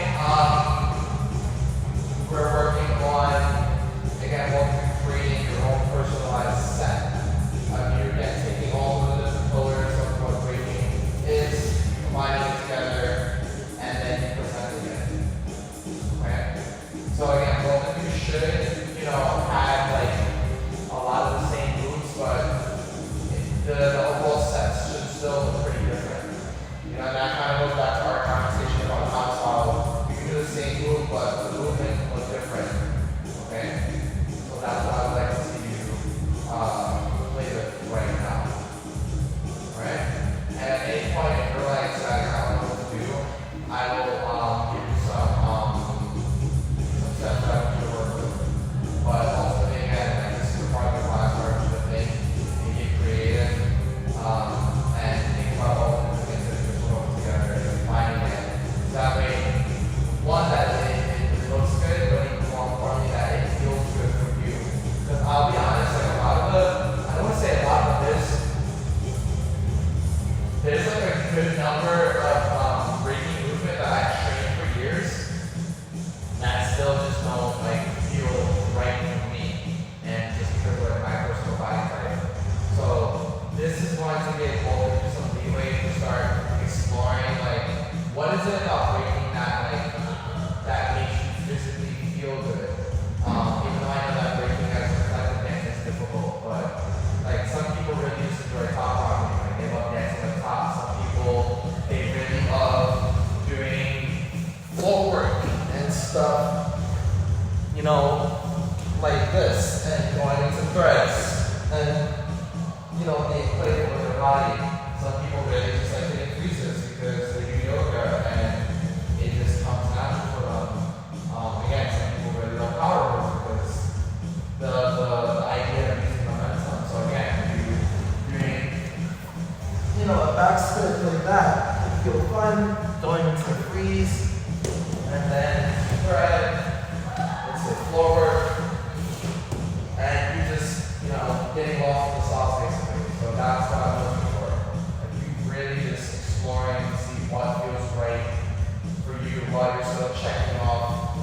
we're working on, again, creating your own personalized set. You're again taking all of the different pillars of what breaking is, combining it together, and then presenting it. Okay? So again, both of you should, have like a lot of the same moves, but the overall sets should still look pretty different. And that kind of goes back to our conversation about how you can do the same move, but the movement can look different. Okay? So that's what I would like to see you play with right now. Alright? And at any point, if you're like, I don't know what to do, I will give you some steps that I want you to work with. But ultimately, again, this is part of the class where you should think and get creative and think about all the things that you're putting together and combining it. So that way, one, that it looks good, but even more importantly, that it feels good for you. Because I'll be honest, like a lot of I don't want to say a lot of this, there's like a good number of breaking movement that I've trained for years that still just don't like feel right for me, and just because of like my personal body type. So this is going to get both of you some leeway to start exploring like what is it about breaking that makes you physically feel good. Even though I know that breaking as a collective dance is difficult, but like some people really just enjoy top rocking, like they love dancing on top. Some people they really love doing floor work and stuff, like this, and going into threads, and they play with their body. Some people really just like hitting freezes because they do yoga and it just comes natural for them. Again, some people really love power moves because the idea of using momentum. So again, you're doing a backspin like that, you feel fun, going into the freeze, and then thread, into floor work, and you just, getting lost in the sauce basically. So that's what I'm looking for. Like you really just exploring to see what feels right for you while you're still checking off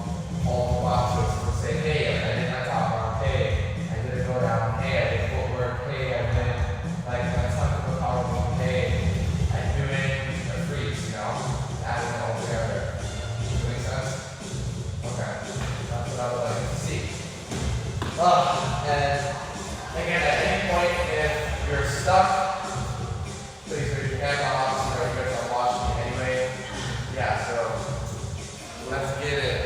all the boxes to say, hey, I did my top round, hey, I did a go down, hey, I did footwork, hey, I did like my time to power move, hey, I'm doing a freeze, adding it all together. Does that make sense? Okay. That's what I would like to see. And again, at any point, if you're stuck, please raise your hand. Obviously, you guys are watching anyway. Yeah, so let's get it.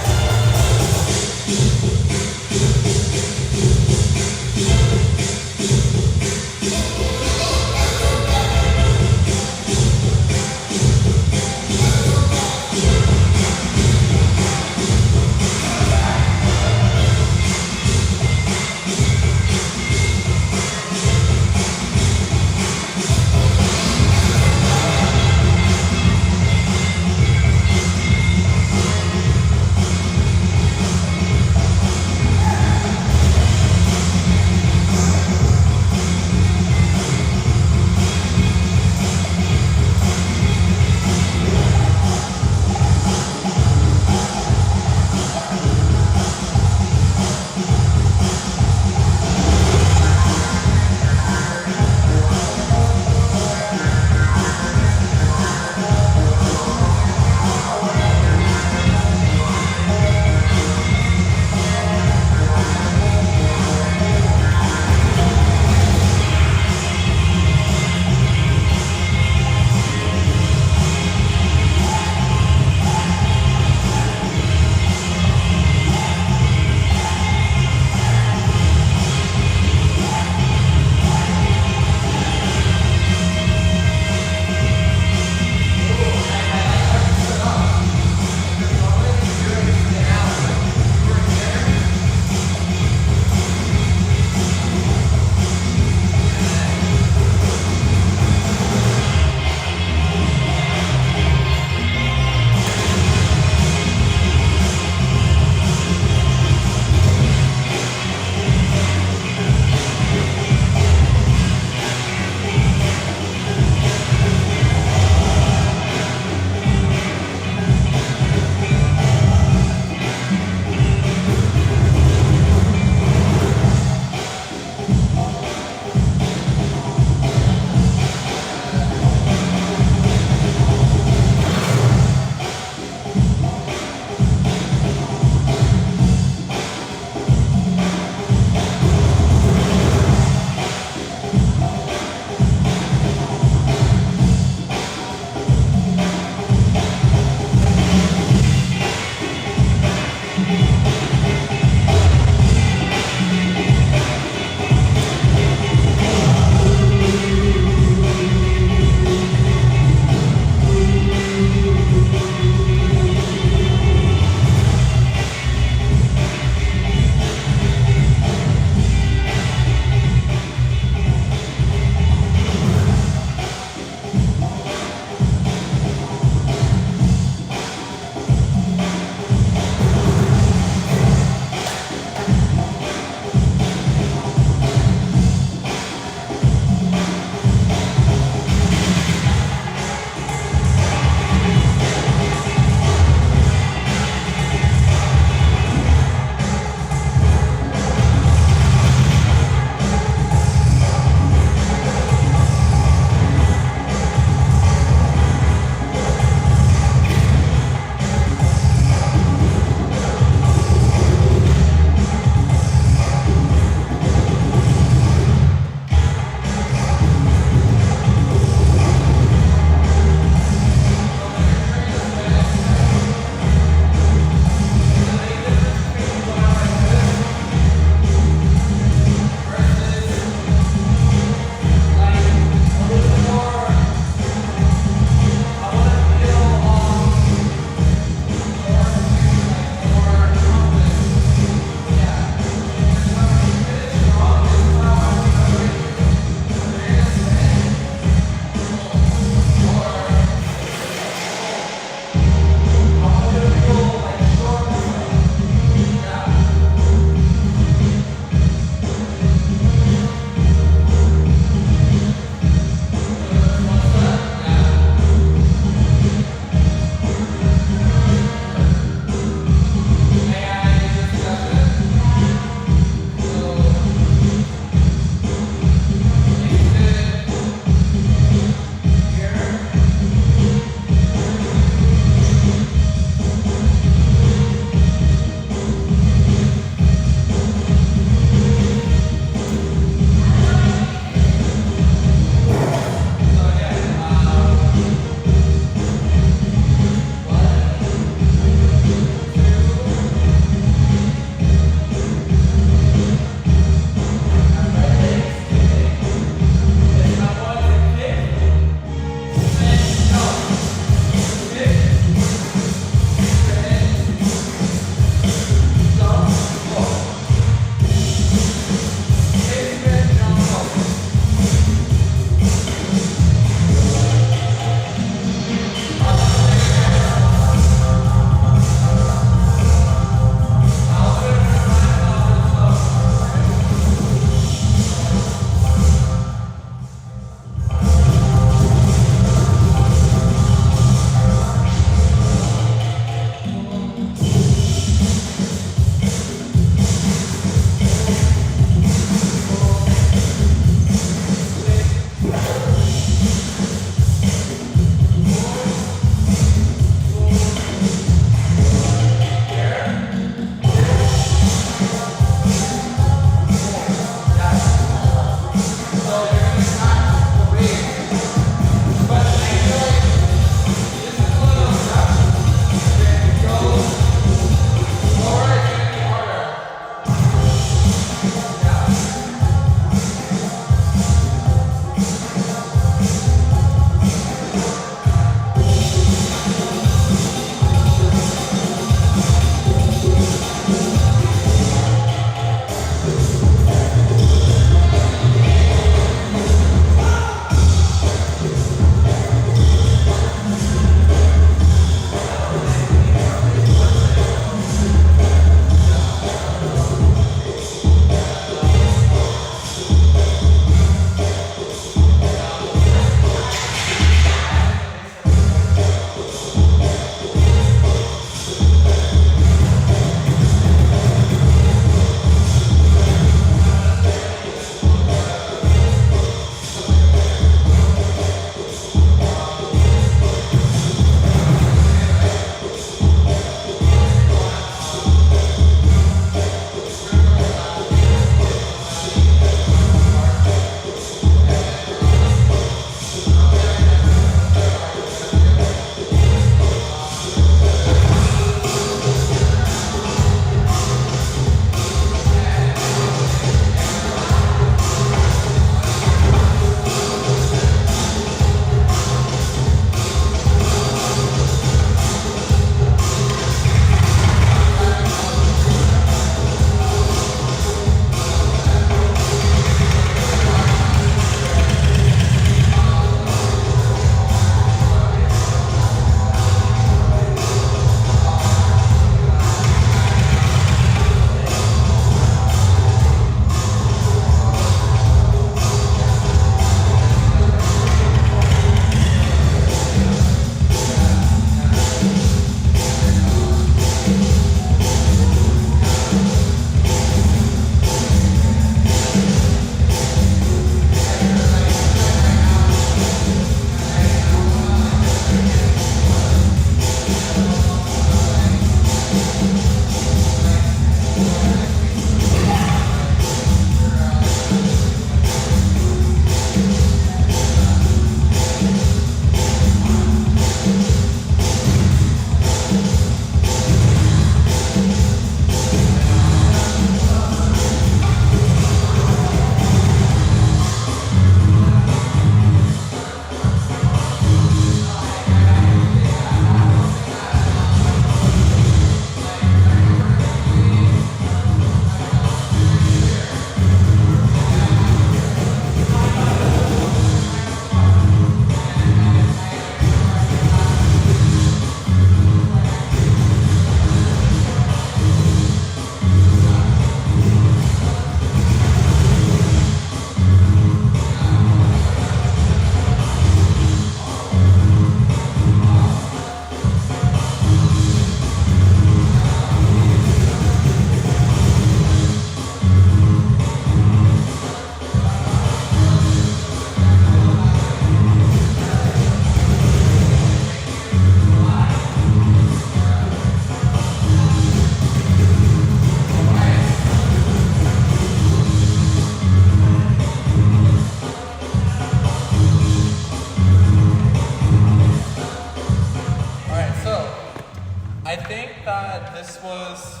I think that this was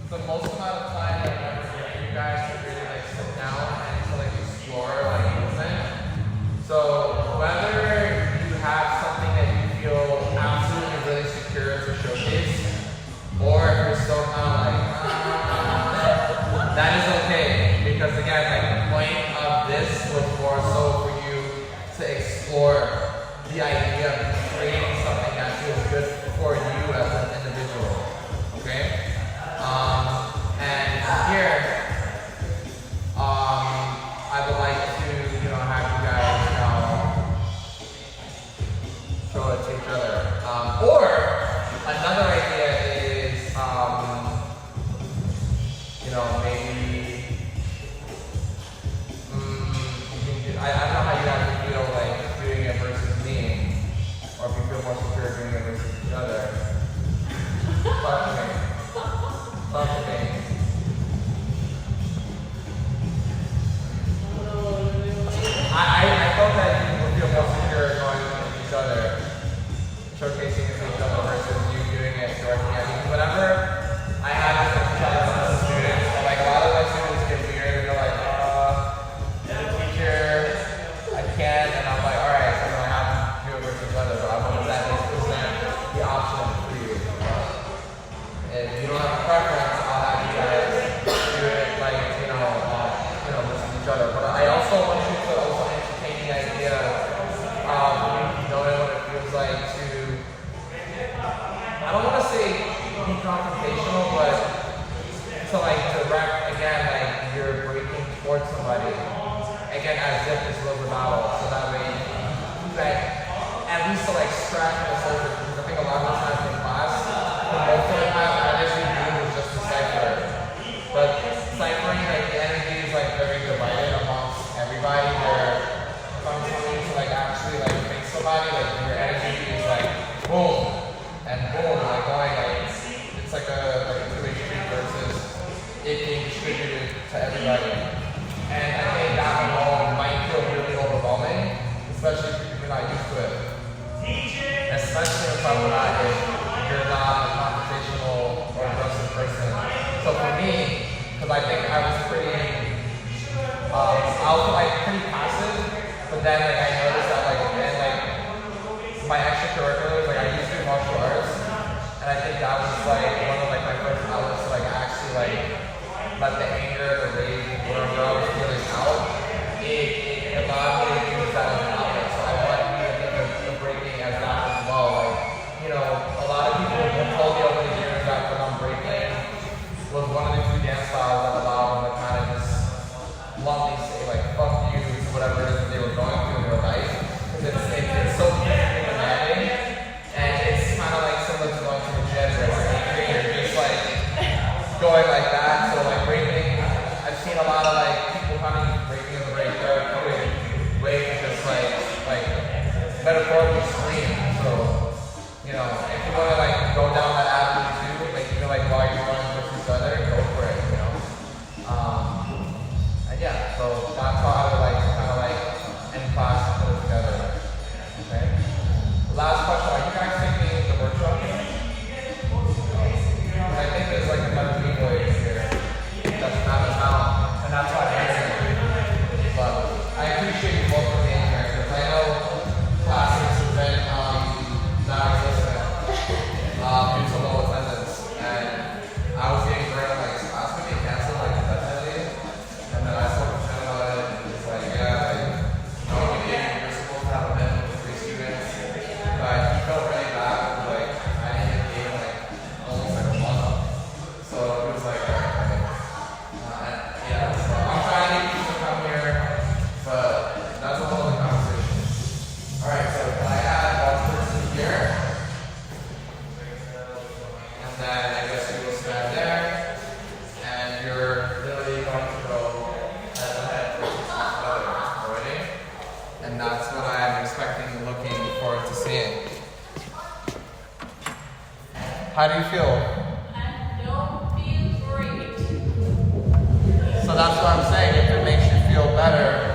the most amount of time I've ever given you guys to really like sit down and to like explore like movement. So whether you have something that you feel absolutely really secure to showcase, or if you're still kind of like, that is okay. Because again, like the point of this was more so for you to explore the idea of creating something that feels good for you as an individual. Okay? And here, I would like to, have you guys show it to each other. Or another idea is, maybe I don't know how you guys would feel like doing it versus me, or if you feel more secure doing it versus each other. Talk to me. Talk to me. I felt that you would feel more secure going with each other, showcasing it to each other versus you doing it directly. I mean, whenever I have this exercise with the students, like a lot of my students get weird and they're like, teacher, I can't, and I'm like, alright, so I have to do it versus each other, but I want to at least present the option for you. If you don't have a preference, I'll have you guys do it like, versus each other. But I also want you to also entertain the idea of knowing what it feels like to, I don't want to say be confrontational, but to like direct, again, like you're breaking towards somebody, again, as if this was a battle, so that way, like, at least to like scratch the surface, because I think a lot of the times in class, the most of the time, I actually do is just decipher. But ciphering, like, the energy is like very divided amongst everybody, where if I'm trying to like actually like make somebody, like your energy is like boom, and boom, like going like, it's like a two-way street versus it being distributed to everybody. And I think that alone might feel really overwhelming, especially if you're not used to it. Especially on top of that, if you're not a confrontational or aggressive person. So for me, because I think I was pretty, pretty passive, but then like I noticed that my extracurriculars, like I used to do martial arts, and I think that was like one of like my first outlets to like actually like let the anger, the rage, whatever I was feeling out, it allowed me to use that as an outlet. So I want you to think of the breaking as that as well. Like, a lot of people have told me over the years that when I'm breaking was one of the few dance styles that allowed them to kind of just bluntly say like, fuck you, to whatever it is that they were going through in their life. Because it's so physically demanding, and it's kind of like similar to going to the gym where it's angry, you're just like going like that. So like breaking, I've seen a lot of like people kind of use breaking as a very therapeutic way to just like metaphorically scream. So, if you want to like go down that avenue too, like like while you're running with each other, go for it, And yeah, so that's how I would like to kind of like end class and put it together. Okay. Last question: are you guys taking the workshop here? I think there's like another B-boy here that's not a talent, and that's why I'm here. But I appreciate you both for being here, because I know classes have been non-existent due to low attendance, and I was getting burned like class would get canceled like indefinitely, and then I spoke to him about it, and it's like, you're supposed to have a minimum of 3 students, but he felt really bad because like I didn't even give him like almost like a month, so it was like, so I'm trying to get people to come here, but that's a whole other conversation. Alright, so can I add one person here? And then I guess you will stand there, and you're literally going to go head to head versus each other, already? And that's what I'm expecting and looking forward to seeing. How do you feel? I don't feel great. So that's what I'm saying, if it makes you feel better.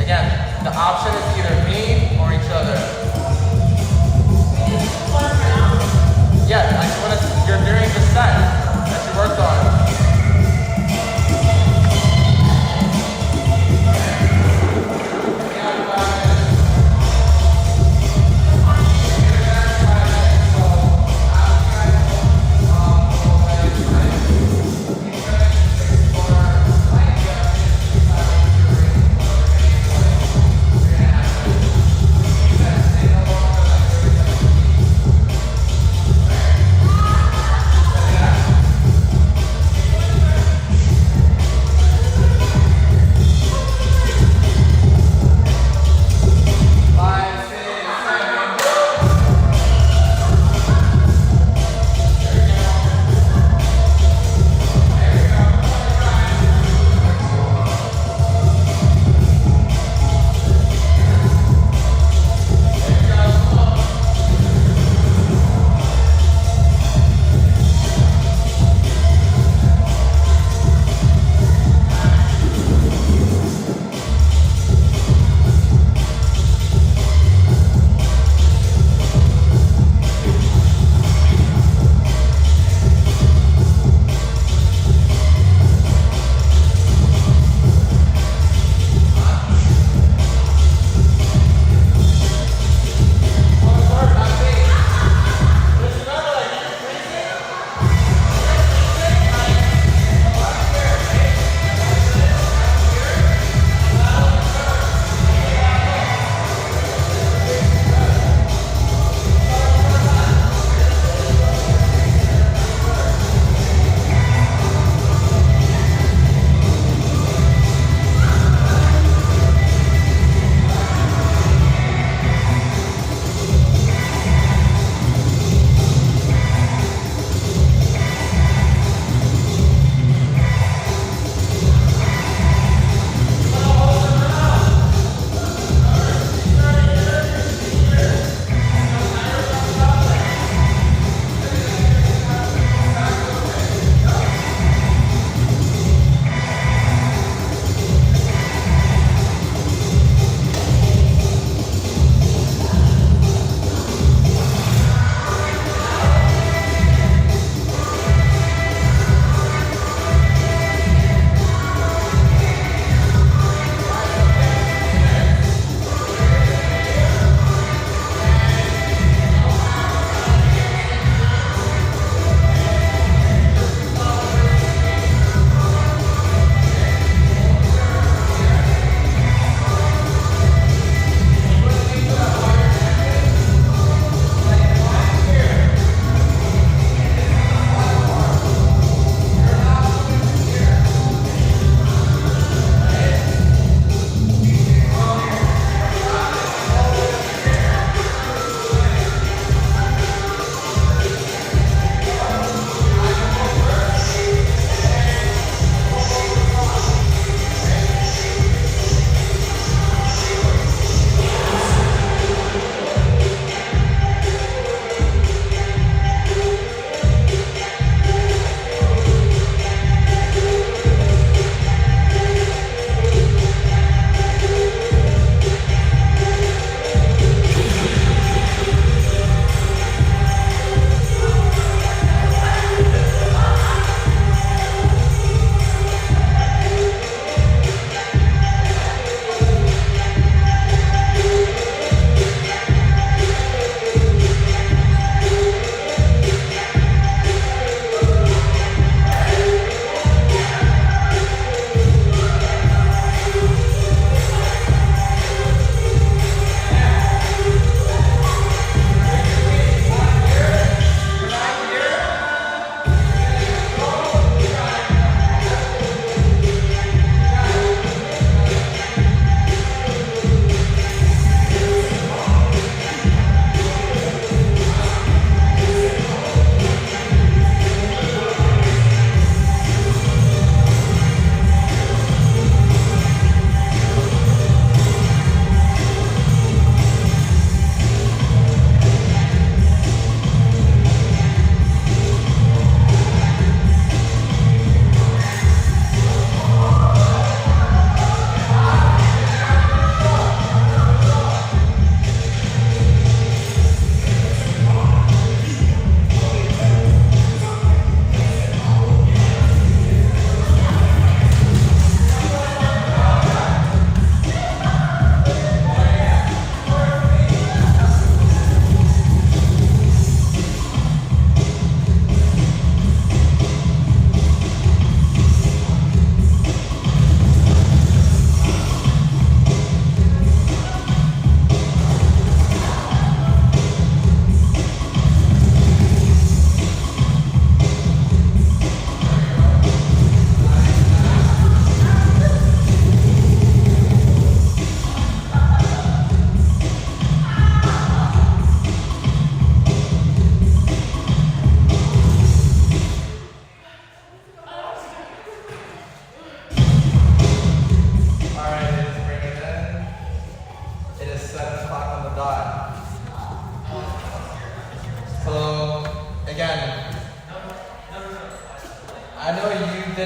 Again, the option is either me or each other. One round. Yeah,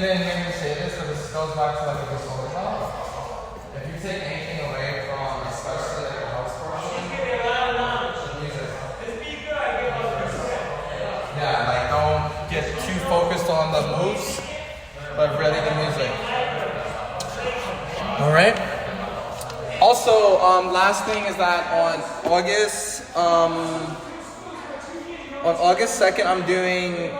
didn't hear me say this, but this goes back to like a disorder talk. If you take anything away from, especially like a house portion, music. Yeah, like don't get too focused on the moves, but really the music. All right. Also, last thing is that on August 2nd, I'm doing